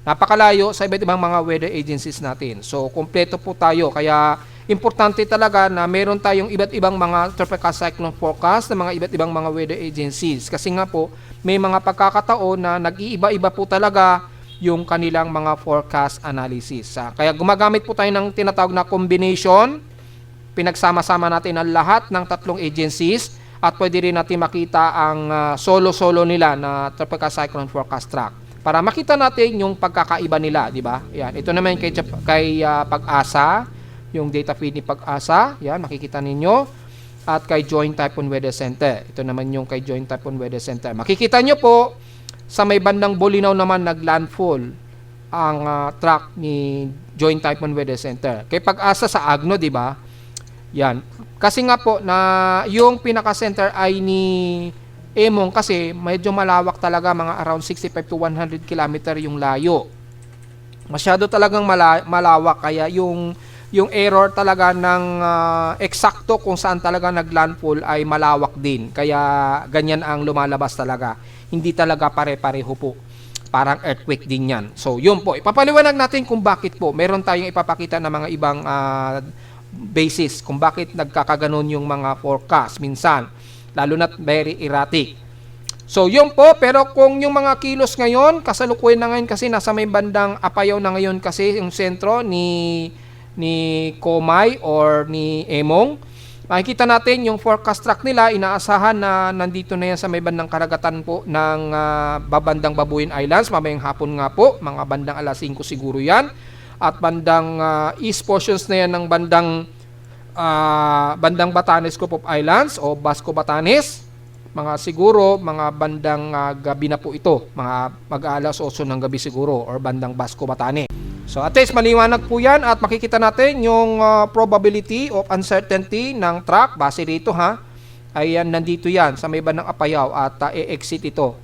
Napakalayo sa iba't ibang mga weather agencies natin. So, kompleto po tayo. Kaya, importante talaga na meron tayong iba't ibang mga tropical cyclone forecast ng mga iba't ibang mga weather agencies. Kasi nga po, may mga pagkakataon na nag-iiba-iba po talaga yung kanilang mga forecast analysis. Kaya gumagamit po tayo ng tinatawag na combination. Pinagsama-sama natin ang lahat ng tatlong agencies at pwede rin natin makita ang solo-solo nila na tropical cyclone forecast track para makita natin yung pagkakaiba nila, di ba? Yan, ito naman kay Pag-asa, yung data feed ni Pag-asa. Yan, makikita ninyo. At kay Joint Typhoon Weather Center. Ito naman yung kay Joint Typhoon Weather Center. Makikita nyo po sa may bandang Bolinao naman naglandfall ang track ni Joint Typhoon Weather Center. Kay Pag-asa sa Agno, di ba? Yan. Kasi nga po na yung pinaka-center ay ni Emong kasi medyo malawak talaga, mga around 65 to 100 km yung layo. Masyado talagang malawak kaya yung error talaga ng eksakto kung saan talaga naglandfall ay malawak din. Kaya ganyan ang lumalabas talaga. Hindi talaga pare-pareho po. Parang earthquake din yan. So, yun po. Ipapaliwanag natin kung bakit po. Meron tayong ipapakita na mga ibang basis kung bakit nagkakaganon yung mga forecast minsan. Lalo na't very erratic. So, yun po. Pero kung yung mga kilos ngayon, kasalukuyan na ngayon kasi nasa may bandang Apayao na ngayon kasi yung sentro ni Komay or ni Emong. Makikita natin yung forecast track nila, inaasahan na nandito na yan sa may bandang karagatan po ng babandang Babuyan Islands, mamayang hapon nga po, mga bandang alas 5 siguro yan. At bandang east portions na yan ng bandang Batanes Group of Islands o Basco Batanes. Mga bandang gabi na po ito, mga mag-alas 8 ng gabi siguro or bandang Basco Batanes. So at least maliwanag po yan at makikita natin yung probability of uncertainty ng track base rito Ayan, nandito yan sa may bandang Apayao at e-exit ito.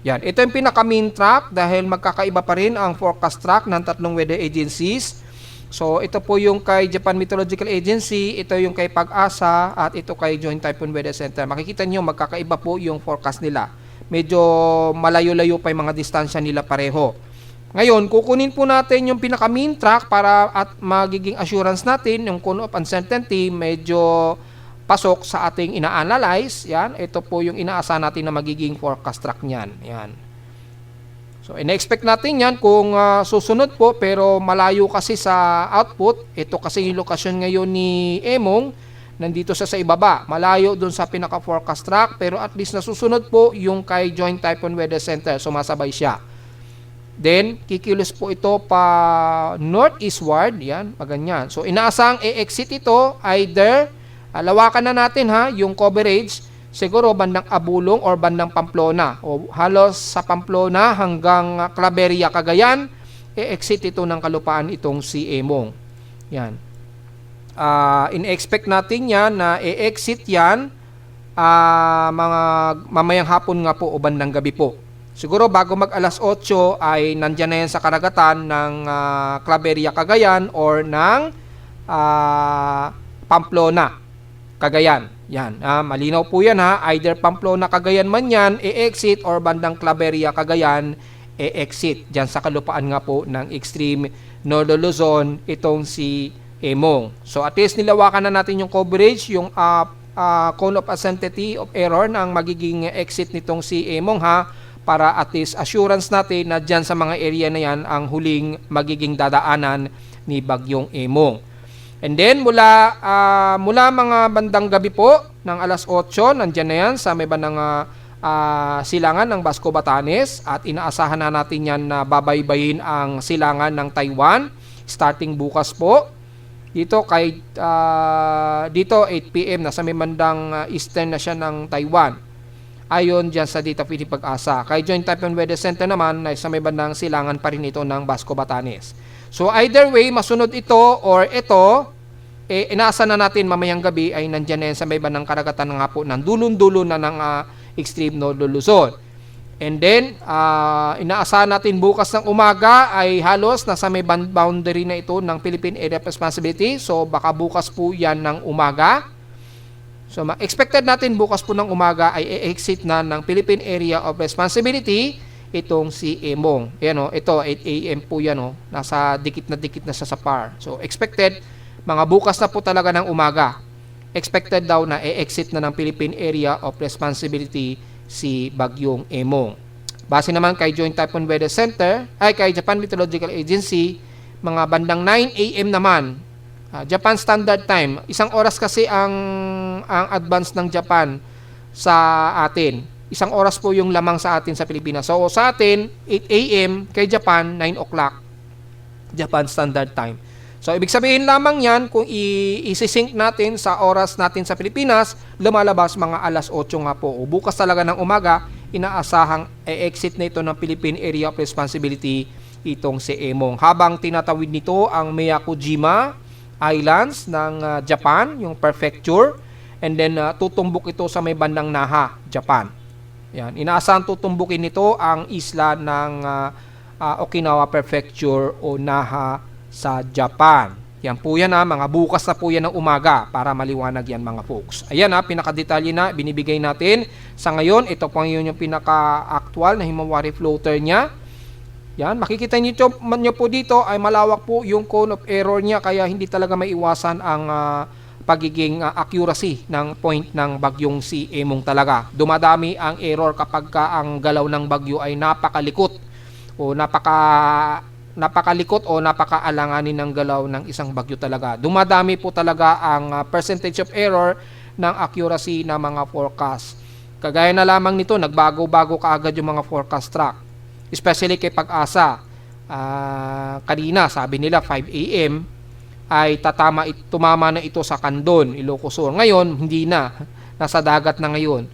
Yan, ito yung pinaka-main track dahil magkakaiba pa rin ang forecast track ng tatlong weather agencies. So ito po yung kay Japan Meteorological Agency, ito yung kay Pag-asa at ito kay Joint Typhoon Weather Center. Makikita nyo magkakaiba po yung forecast nila. medyo malayo-layo pa yung mga distansya nila pareho. Ngayon, kukunin po natin yung pinaka mean track para at magiging assurance natin yung cone of uncertainty medyo pasok sa ating ina-analyze. Yan, ito po yung inaasahan natin na magiging forecast track niyan. Yan. So, ina-expect natin yan kung susunod po pero malayo kasi sa output. Ito kasi yung lokasyon ngayon ni Emong. Nandito sa ibaba. Malayo dun sa pinaka-forecast track pero at least nasusunod po yung kay Joint Typhoon Weather Center. Sumasabay siya. Then, kikilos po ito pa northeastward. Yan, paganyan. So, inaasang i-exit ito either, lawakan na natin ha, yung coverage, siguro bandang Abulong or bandang Pamplona. O halos sa Pamplona hanggang Claveria, Cagayan, i-exit ito ng kalupaan itong si Emong. Yan. In-expect natin yan na i-exit yan mga mamayang hapon nga po o bandang gabi po. Siguro bago mag alas 8 ay nandyan na yan sa karagatan ng Claveria, Cagayan or ng Pamplona, Cagayan. Yan, malinaw po yan ha. Either Pamplona, Cagayan man yan, e-exit or bandang Claveria, Cagayan, e-exit. Diyan sa kalupaan nga po ng extreme Northern Luzon, itong si Emong. So at least nilawakan na natin yung coverage, yung cone of uncertainty of error ng magiging exit nitong si Emong ha. Para at least assurance natin na dyan sa mga area na yan ang huling magiging dadaanan ni Bagyong Emong. And then mula mga bandang gabi po ng alas 8, nandyan na yan sa may bandang silangan ng Basco Batanes at inaasahan na natin yan na babaybayin ang silangan ng Taiwan starting bukas po. Dito 8 PM na sa may bandang eastern na siya ng Taiwan. Ayon dyan sa Data Feed Pag-asa. Kay Joint Typhoon Weather Center naman ay sa may bandang silangan pa rin ito ng Basco Batanes. So either way, masunod ito or ito, inaasahan na natin mamayang gabi ay nandyan na yan sa may bandang karagatan nga po ng dulon-dulo na ng extreme Northern Luzon. And then, inaasahan natin bukas ng umaga ay halos nasa may boundary na ito ng Philippine Area of Responsibility. So baka bukas po yan ng umaga. So, expected natin bukas po ng umaga ay e-exit na ng Philippine Area of Responsibility itong si Emong. Ayan o, ito 8 AM po yan o. Nasa dikit na siya sa PAR. So, expected, mga bukas na po talaga ng umaga. Expected daw na e-exit na ng Philippine Area of Responsibility si Bagyong Emong. Base naman kay Joint Typhoon Weather Center, ay kay Japan Meteorological Agency, mga bandang 9 AM naman, Japan Standard Time. Isang oras kasi ang advance ng Japan sa atin. Isang oras po yung lamang sa atin sa Pilipinas. So sa atin, 8 AM, kay Japan, 9 o'clock. Japan Standard Time. So ibig sabihin lamang yan, kung i-sync natin sa oras natin sa Pilipinas, lumalabas mga alas 8 nga po. O bukas talaga ng umaga, inaasahang e-exit na ito ng Philippine Area of Responsibility itong si Emong. Habang tinatawid nito ang Miyakojima Islands ng Japan, yung prefecture, and then tutumbok ito sa may bandang Naha, Japan. Yan, inaasahan tutumbukin nito ang isla ng Okinawa Prefecture o Naha sa Japan. Yan po yan mga bukas na po yan ng umaga para maliwanag yan mga folks. Ayan pinakadetalye na binibigay natin. Sa ngayon, ito po yung pinaka-actual na himawari floater niya. Yan, makikita niyo po dito ay malawak po yung cone of error niya kaya hindi talaga maiwasan ang pagiging accuracy ng point ng bagyong si Emong talaga. Dumadami ang error kapag ang galaw ng bagyo ay napakalikot o napakalikot o napakaalanganin ng galaw ng isang bagyo talaga. Dumadami po talaga ang percentage of error ng accuracy ng mga forecast. Kagaya na lamang nito, nagbago-bago kaagad yung mga forecast track. Especially kay Pag-asa. Kanina, sabi nila 5 AM ay tumama na ito sa Candon, Ilocos Sur. Ngayon, hindi na. Nasa dagat na ngayon.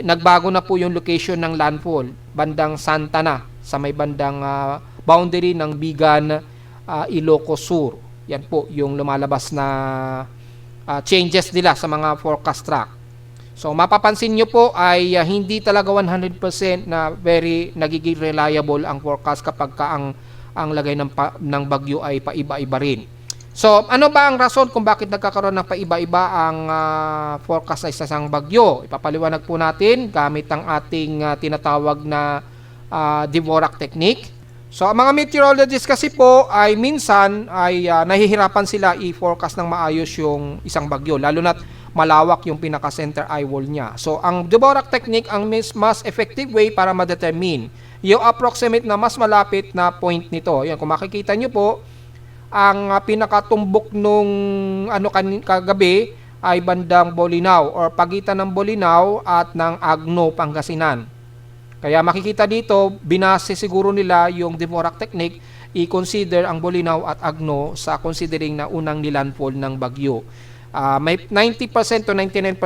Nagbago na po yung location ng landfall. Bandang Santa na, sa may bandang boundary ng Bigan, Ilocos Sur. Yan po yung lumalabas na changes nila sa mga forecast track. So mapapansin nyo po ay hindi talaga 100% na very nagiging reliable ang forecast kapag ang lagay ng bagyo ay paiba-iba rin. So, ano ba ang rason kung bakit nagkakaroon ng paiba-iba ang forecast sa isang bagyo? Ipapaliwanag po natin gamit ang ating tinatawag na Dvorak technique. So, ang mga meteorologists kasi po ay minsan ay nahihirapan sila i-forecast ng maayos yung isang bagyo, lalo na't malawak yung pinaka-center eye wall niya. So, ang Dvorak technique ang mas effective way para ma-determine yung approximate na mas malapit na point nito. Yan, kung makikita nyo po, ang pinakatumbok nung kagabi ay bandang Bolinao or pagitan ng Bolinao at ng Agno, Pangasinan. Kaya makikita dito, binase siguro nila yung Dvorak technique, i-consider ang Bolinao at Agno sa considering na unang nilandfall ng bagyo. May 90% to 99%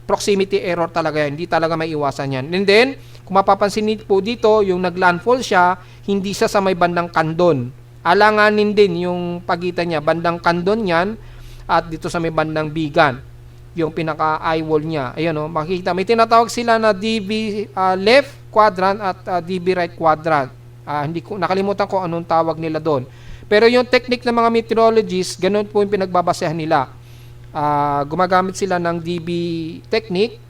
proximity error talaga yan. Hindi talaga may iwasan yan. And then, kung mapapansin po dito, yung naglandfall siya, hindi siya sa may bandang Kandon. Alanganin din yung pagitan niya, bandang Kandon yan at dito sa may bandang Bigan, yung pinaka eye wall niya. Ayun o, makikita. May tinatawag sila na DB left quadrant at DB right quadrant. Hindi ko nakalimutan ko anong tawag nila doon. Pero yung technique ng mga meteorologists, ganun po yung pinagbabasehan nila. Gumagamit sila ng DB technique,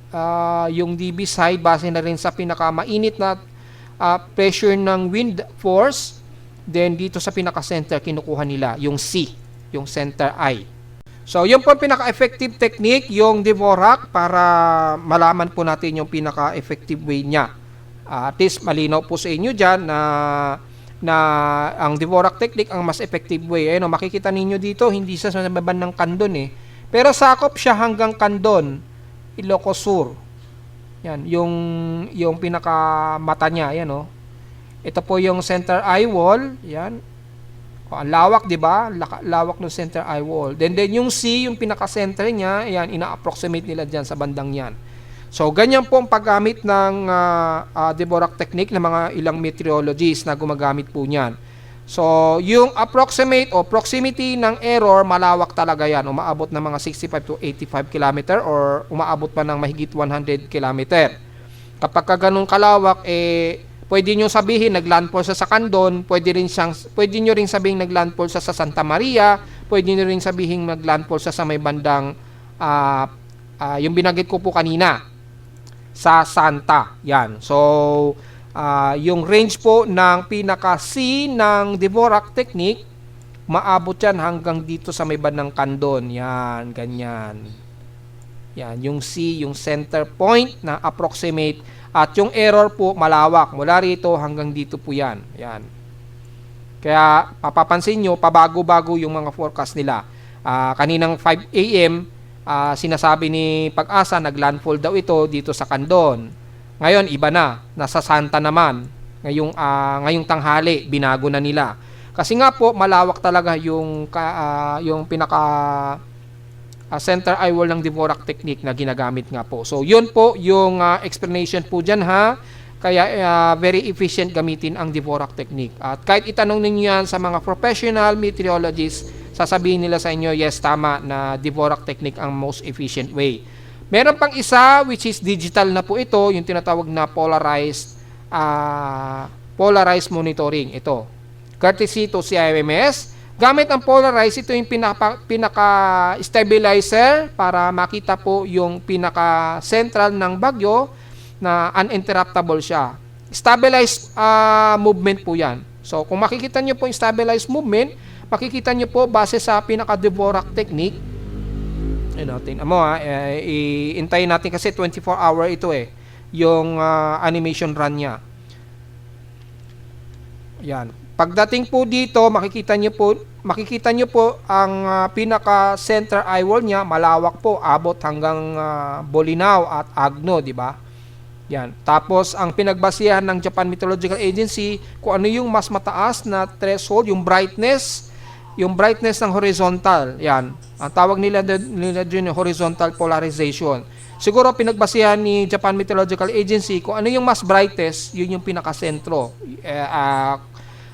yung DB side base na rin sa pinakamainit na pressure ng wind force. Then dito sa pinaka-center kinukuha nila yung C, yung center eye. So yun po ang pinaka-effective technique, yung Dvorak, para malaman po natin yung pinaka-effective way niya. At least malinaw po sa inyo dyan na ang Dvorak technique ang mas effective way. Ayun, makikita ninyo dito, hindi siya sa bandang Kandon eh. Pero sakop siya hanggang Kandon, Ilocos Sur. Yan, yung pinaka-mata niya, yan oh. Ito po yung center eye wall, yan. O, ang lawak, 'di ba? Lawak ng center eye wall. Then yung C, yung pinaka-center niya, yan, ina-approximate nila diyan sa bandang 'yan. So ganyan po ang paggamit ng Dvorak technique ng mga ilang meteorologists na gumagamit po niyan. So yung approximate o proximity ng error, malawak talaga 'yan. Umaabot ng mga 65 to 85 km or umaabot pa ng mahigit 100 km. Kapag ganun kalawak, pwede nyo sabihin naglandfall sa Kandon, pwede nyo rin sabihin naglandfall sa Santa Maria, pwede nyo rin sabihin naglandfall sa may bandang yung binanggit ko po kanina sa Santa. Yan. So yung range po ng pinaka C ng Dvorak technique, maabot yan hanggang dito sa may bandang Kandon. Yan, ganyan. Yan, yung C, yung center point na approximate. At yung error po malawak. Mula rito hanggang dito po yan. Yan. Kaya mapapansin nyo, pabago-bago yung mga forecast nila. Kaninang 5 AM, sinasabi ni Pag-asa, naglandfall daw ito dito sa Kandon. Ngayon, iba na. Nasa Santa naman. Ngayong tanghali, binago na nila. Kasi nga po, malawak talaga yung pinaka center eye wall ng Dvorak technique na ginagamit nga po. So, yun po yung explanation po dyan ha. Kaya very efficient gamitin ang Dvorak technique. At kahit itanong ninyo yan sa mga professional meteorologists, sasabihin nila sa inyo, yes, tama na Dvorak technique ang most efficient way. Meron pang isa which is digital na po ito, yung tinatawag na polarized monitoring. Ito, courtesy to CIMS. Gamit ang polarized, ito yung pinaka-stabilizer para makita po yung pinaka-central ng bagyo na uninterruptible siya. Stabilized movement po yan. So, kung makikita nyo po yung stabilized movement, makikita nyo po base sa pinaka-Dvorak technique. Tingnan mo iintayin natin kasi 24-hour ito yung animation run niya. Yan. Pagdating po dito, makikita nyo po ang pinaka-center eye wall niya, malawak po, abot hanggang Bolinao at Agno, di ba? Yan. Tapos, ang pinagbasihan ng Japan Meteorological Agency, kung ano yung mas mataas na threshold, yung brightness ng horizontal. Yan. Ang tawag nila dyan yung horizontal polarization. Siguro, pinagbasihan ni Japan Meteorological Agency, kung ano yung mas brightest, yun yung pinaka-sentro.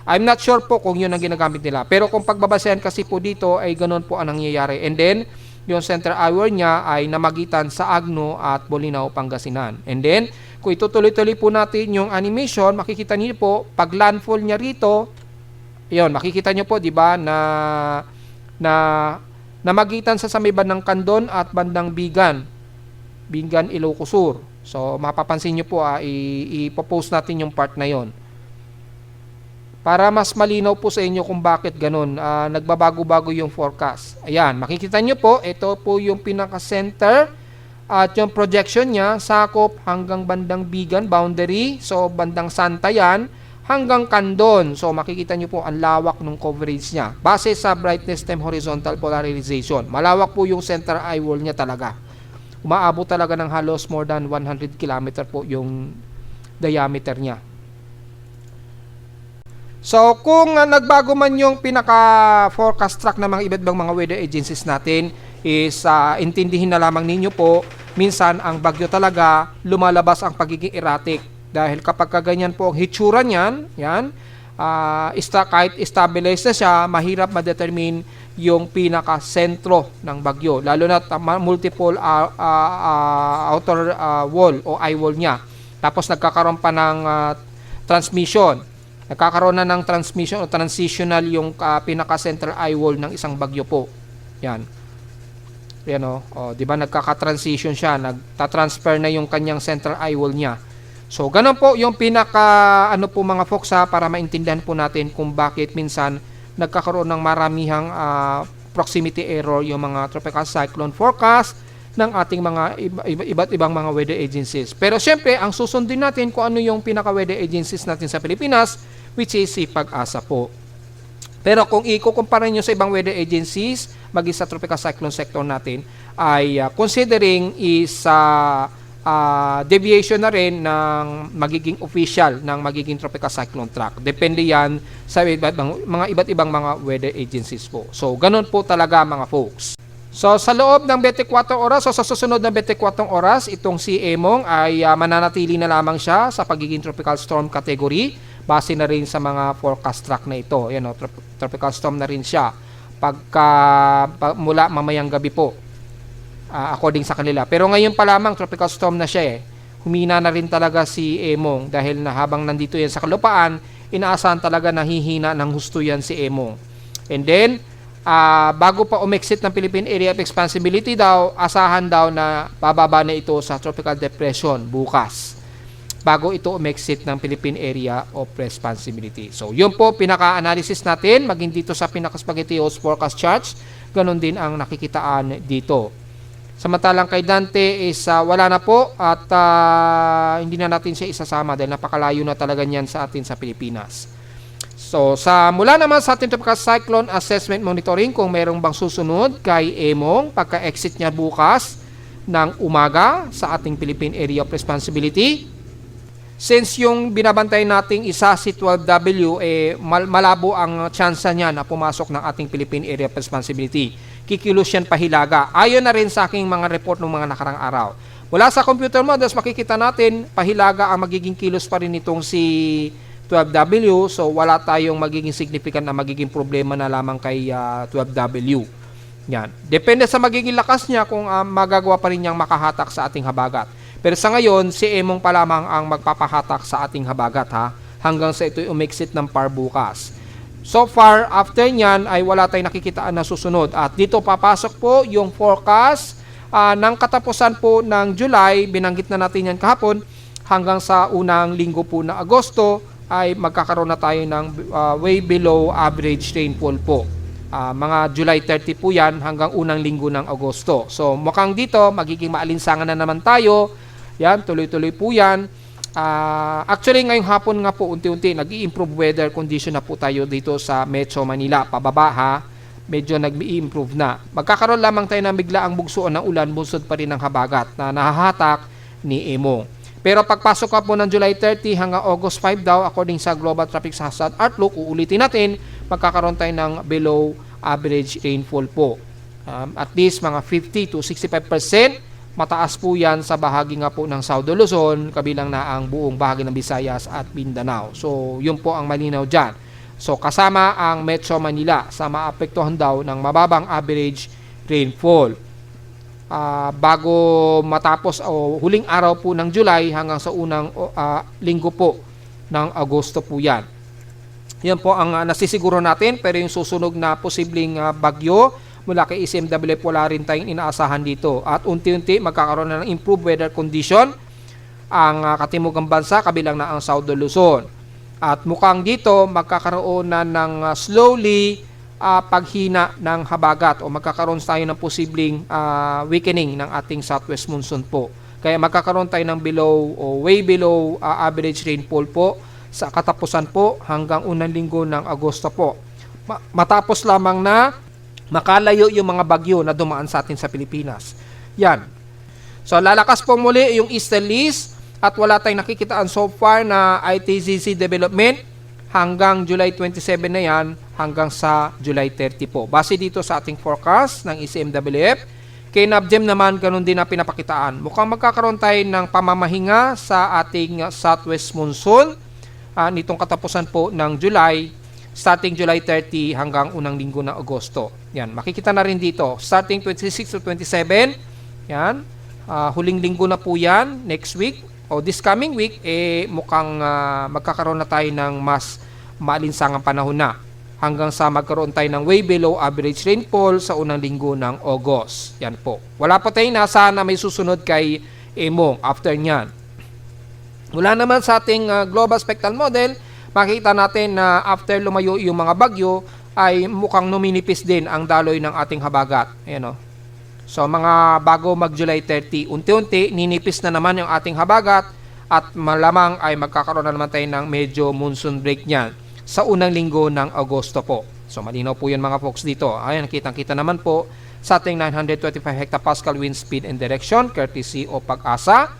I'm not sure po kung yun ang ginagamit nila. Pero kung pagbabasehan kasi po dito, ay ganun po ang nangyayari. And then, yung center eye wall niya ay namagitan sa Agno at Bolinao, Pangasinan. And then, kung itutuloy-tuloy po natin yung animation, makikita niyo po, pag landfall niya rito, yun, makikita niyo po, di ba, na na namagitan sa may bandang Kandon at bandang Bingan, Ilocos Sur. So mapapansin nyo po, ipopost natin yung part na yon para mas malinaw po sa inyo kung bakit ganun. Nagbabago-bago yung forecast. Ayan, makikita nyo po, ito po yung pinaka-center at yung projection niya, sakop hanggang bandang Bigan, boundary. So bandang Santa yan, hanggang Kandon. So makikita nyo po ang lawak ng coverage niya. Base sa brightness time horizontal polarization. Malawak po yung center eye wall niya talaga. Umaabot talaga ng halos more than 100 km po yung diameter niya. So kung nagbago man yung pinaka-forecast track ng mga iba't ibang mga weather agencies natin, is intindihin na lamang ninyo po, minsan ang bagyo talaga lumalabas ang pagiging erratic. Dahil kapag kaganyan po ang hitsura niyan, yan, kahit stabilize na siya, mahirap ma-determine yung pinaka-sentro ng bagyo. Lalo na multiple outer wall o eye wall niya. Tapos nagkakaroon pa ng transmission. Nagkakaroon na ng transmission o transitional yung pinaka-central eye wall ng isang bagyo po. Yan. Yan o. 'Di ba nagkaka-transition siya, nagta-transfer na yung kanyang central eye wall niya. So, ganun po yung pinaka po mga folks para maintindihan po natin kung bakit minsan nagkakaroon ng maramihang proximity error yung mga tropical cyclone forecast ng ating mga iba't ibang mga weather agencies. Pero syempre, ang susundin natin kung ano yung pinaka-weather agencies natin sa Pilipinas, which is si Pag-asa po. Pero kung ikukumpara nyo sa ibang weather agencies, maging sa tropical cyclone sector natin, ay considering is deviation na rin ng magiging official ng magiging tropical cyclone track. Depende yan sa iba't ibang mga weather agencies po. So, ganun po talaga mga folks. So, sa loob ng 24 oras, so sa susunod ng 24 oras, itong si Emong ay mananatili na lamang siya sa pagiging tropical storm category, base na rin sa mga forecast track na ito. Yan, tropical storm na rin siya mula mamayang gabi po, according sa kanila. Pero ngayon pa lamang, tropical storm na siya Humina na rin talaga si Emong dahil na habang nandito yan sa kalupaan, inaasahan talaga na hihina ng husto yan si Emong. And then, bago pa umexit ng Philippine Area of Expansibility daw, asahan daw na bababa na ito sa tropical depression bukas, bago ito umexit ng Philippine Area of Responsibility. So, yun po pinaka-analysis natin, maging dito sa pinaka-spaghettios forecast charts, ganun din ang nakikitaan dito. Samantalang kay Dante is wala na po at hindi na natin siya isasama dahil napakalayo na talaga niyan sa atin sa Pilipinas. So, mula naman sa ating tropical cyclone assessment monitoring, kung mayroong bang susunod kay Emong pagka-exit niya bukas ng umaga sa ating Philippine Area of Responsibility. Since yung binabantay nating isa si 12W, malabo ang tsansa niya na pumasok ng ating Philippine Area of Responsibility. Kikilos yan pahilaga. Ayon na rin sa aking mga report ng mga nakarang araw. Wala sa computer models, makikita natin pahilaga ang magiging kilos pa rin itong si 12W. So wala tayong magiging significant na magiging problema na lamang kay 12W. Yan. Depende sa magiging lakas niya kung magagawa pa rin niyang makahatak sa ating habagat. Pero sa ngayon, si Emong pa lamang ang magpapahatak sa ating habagat hanggang sa ito'y umexit ng par bukas. So far, after nyan ay wala tayong nakikitaan na susunod. At dito papasok po yung forecast ng katapusan po ng July, binanggit na natin yan kahapon, hanggang sa unang linggo po na Agosto ay magkakaroon na tayo ng way below average rainfall po. Mga July 30 po yan hanggang unang linggo ng Agosto. So mukhang dito magiging maalinsangan na naman tayo. Yan, tuloy-tuloy po yan. Actually, ngayong hapon nga po, unti-unti, nag-i-improve weather condition na po tayo dito sa Metro Manila. Pababa medyo nag-i-improve na. Magkakaroon lamang tayo ng biglaang bugsuon ng ulan, bunsod pa rin ng habagat na nahahatak ni Emong. Pero pagpasok ka po ng July 30 hanggang August 5 daw, according sa Global Traffic Hazard Outlook, uulitin natin, magkakaroon tayo ng below average rainfall po. At least mga 50 to 65%. Mataas po yan sa bahagi nga po ng South Luzon, kabilang na ang buong bahagi ng Visayas at Mindanao. So, yun po ang malinaw dyan. So, kasama ang Metro Manila sa maapektuhan daw ng mababang average rainfall. Bago matapos o huling araw po ng July hanggang sa unang linggo po ng Agosto po yan. Yan po ang nasisiguro natin, pero yung susunog na posibleng bagyo mula kay ECMWF wala rin tayong inaasahan dito. At unti-unti magkakaroon na ng improved weather condition ang katimugang bansa kabilang na ang South Luzon. At mukhang dito magkakaroon na ng slowly paghina ng habagat o magkakaroon tayo ng posibleng weakening ng ating southwest monsoon po. Kaya magkakaroon tayo ng below o way below average rainfall po sa katapusan po hanggang unang linggo ng Agosto po. Matapos lamang na makalayo yung mga bagyo na dumaan sa atin sa Pilipinas. Yan. So lalakas po muli yung easterlies at wala tayong nakikitaan so far na ITCC development hanggang July 27 na yan hanggang sa July 30 po. Base dito sa ating forecast ng ECMWF, kay NABGEM naman ganun din na pinapakitaan. Mukhang magkakaroon tayo ng pamamahinga sa ating southwest monsoon nitong katapusan po ng July, starting July 30 hanggang unang linggo ng Agosto. Yan, makikita na rin dito. Starting 26 to 27, yan, huling linggo na po yan, next week, o this coming week, mukhang magkakaroon na tayo ng mas maalinsangang panahon na hanggang sa magkaroon tayo ng way below average rainfall sa unang linggo ng August. Yan po. Wala pa tayong nasa na may susunod kay Emong after nyan. Mula naman sa ating global spectral model, makikita natin na after lumayo yung mga bagyo, ay mukhang numinipis din ang daloy ng ating habagat. Ayan o. So mga bago mag July 30, unti-unti ninipis na naman yung ating habagat at malamang ay magkakaroon na naman tayo ng medyo monsoon break niyan sa unang linggo ng Agosto po. So malinaw po yun mga folks dito. Ayan, kitang-kita naman po sa ating 925 hectopascal wind speed and direction courtesy o Pag-asa.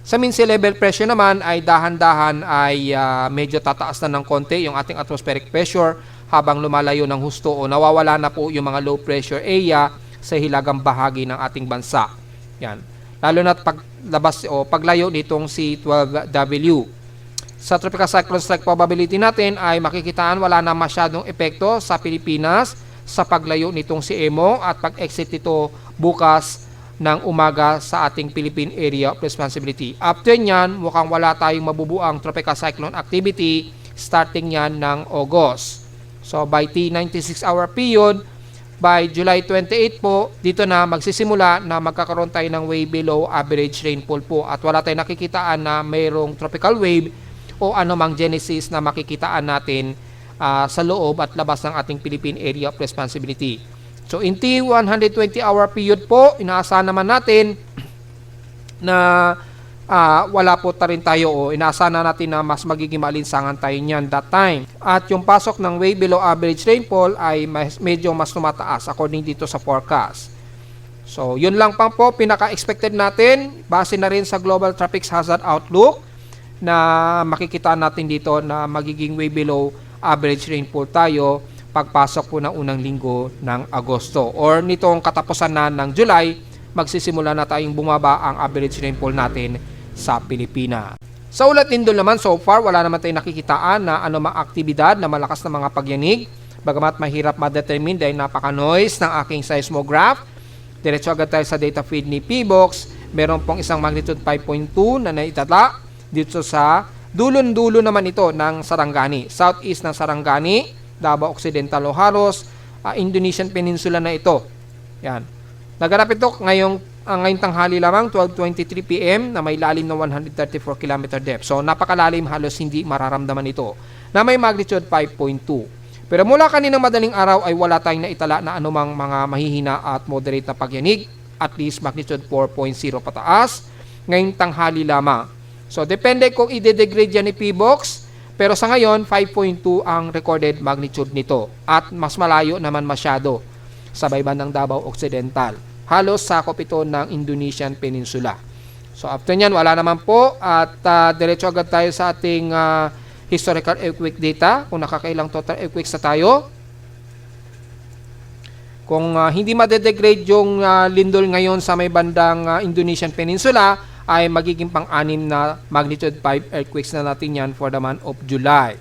Sa mean sea level pressure naman ay dahan-dahan ay medyo tataas na ng konti yung ating atmospheric pressure habang lumalayo ng husto o nawawala na po yung mga low pressure area sa hilagang bahagi ng ating bansa. Yan. Lalo na paglabas o paglayo nitong C12W. Sa tropical cyclone strike probability natin ay makikitaan wala na masyadong epekto sa Pilipinas sa paglayo nitong si Emong at pag-exit nito bukas ng umaga sa ating Philippine Area of Responsibility. After nyan, mukhang wala tayong mabubuang tropical cyclone activity starting yan ng August. So by T96 hour period, by July 28 po, dito na magsisimula na magkakaroon tayo ng way below average rainfall po at wala tayong nakikitaan na mayroong tropical wave o anumang genesis na makikitaan natin sa loob at labas ng ating Philippine Area of Responsibility. So in T120 hour period po, inaasahan naman natin na wala po ta rin tayo o inaasahan na natin na mas magiging maalinsangan tayo niyan that time. At yung pasok ng way below average rainfall ay medyo mas tumataas according dito sa forecast. So yun lang pang po pinaka-expected natin base na rin sa Global Traffic Hazard Outlook na makikita natin dito na magiging way below average rainfall tayo pagpasok po ng unang linggo ng Agosto or nitong katapusan na ng July, magsisimula na tayong bumaba ang average rainfall natin sa Pilipinas. Sa ulat lindol naman so far, wala naman tayong nakikitaan na anumang aktibidad na malakas na mga pagyanig, bagamat mahirap ma-determine dahil napaka-noise ng aking seismograph. Diretso agad tayo sa data feed ni PBOX. Meron pong isang magnitude 5.2 na naitala dito sa dulon-dulo naman ito ng Sarangani, southeast ng Sarangani, Davao Occidental o halos Indonesian Peninsula na ito. Yan. Naganap ito ngayong tanghali lamang 12:23 PM na may lalim na 134 km depth. So napakalalim, halos hindi mararamdaman ito na may magnitude 5.2. Pero mula kaninang madaling araw ay wala tayong naitala na anumang mga mahihina at moderate na pagyanig, at least magnitude 4.0 pataas ngayong tanghali lamang. So depende kung i-degrade yan ni PBOX. Pero sa ngayon, 5.2 ang recorded magnitude nito at mas malayo naman masyado sa baybandang Davao Occidental. Halos sakop ito ng Indonesian Peninsula. So after nyan, wala naman po at diretso agad tayo sa ating historical earthquake data kung nakakailang total earthquakes na tayo. Kung hindi madedegrade yung lindol ngayon sa may bandang Indonesian Peninsula, ay magiging pang-anim na magnitude 5 earthquakes na natin yan for the month of July.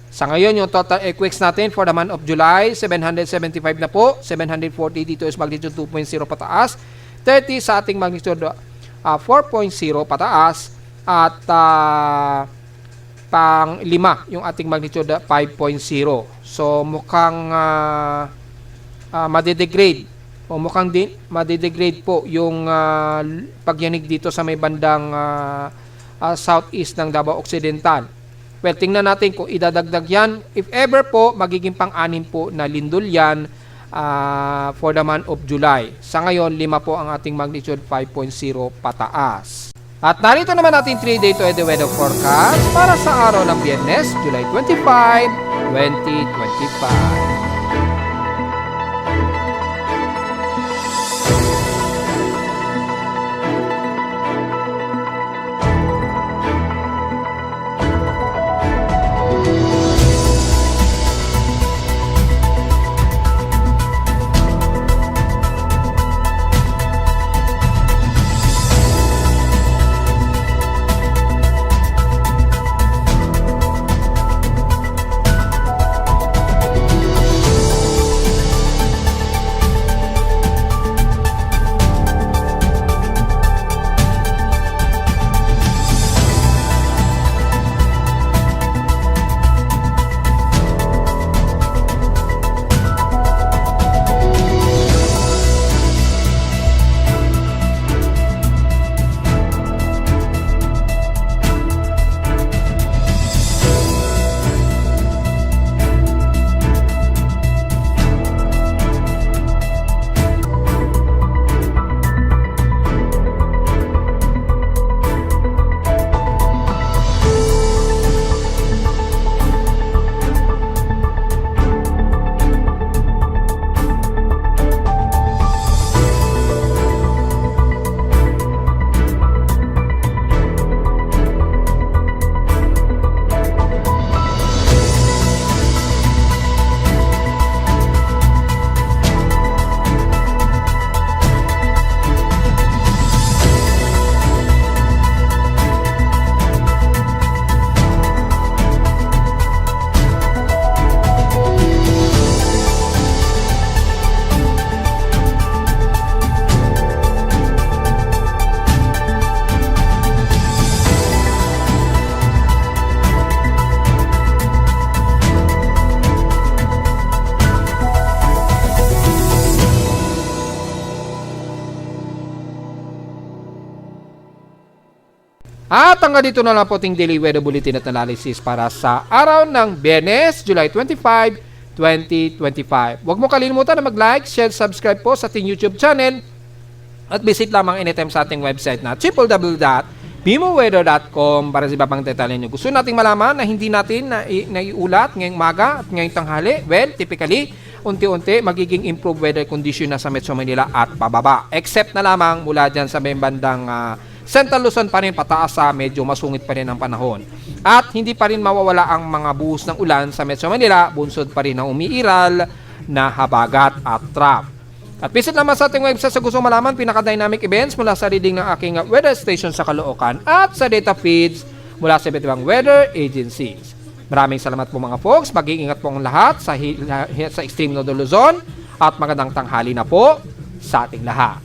Sa ngayon, yung total earthquakes natin for the month of July, 775 na po. 740 dito is magnitude 2.0 pataas. 30 sa ating magnitude 4.0 pataas. At pang 5 yung ating magnitude 5.0. So mukhang madedegrade o mukhang madedegrade po yung pagyanig dito sa may bandang southeast ng Davao Occidental. Well, tingnan natin kung idadagdag yan. If ever po, magiging pang-anim po na lindol yan for the month of July. Sa ngayon, 5 po ang ating magnitude 5.0 pataas. At narito naman natin 3-day to the weather forecast para sa araw ng Biyernes, July 25, 2025. At hanggang dito na lang po ating daily weather bulletin at analysis para sa araw ng Biyernes, July 25, 2025. Huwag mo kalimutan na mag-like, share, subscribe po sa ating YouTube channel at visit lamang anytime sa ating website na www.bimoweather.com para sa iba pang detalye nyo. Gusto nating malaman na hindi natin naiulat ngayong maga at ngayong tanghali? Well, typically, unti-unti magiging improved weather condition na sa Metro Manila at pababa. Except na lamang mula dyan sa may bandang Central Luzon pa rin pataas sa medyo masungit pa rin ang panahon. At hindi pa rin mawawala ang mga buhos ng ulan sa Metro Manila, bunsod pa rin ang umiiral na habagat at trough. At visit naman sa ating website sa gusto malaman pinaka-dynamic events mula sa reading ng aking weather station sa Caloocan at sa data feeds mula sa iba't ibang weather agencies. Maraming salamat po mga folks. Mag-iingat po ang lahat sa extreme Northern Luzon at magandang tanghali na po sa ating lahat.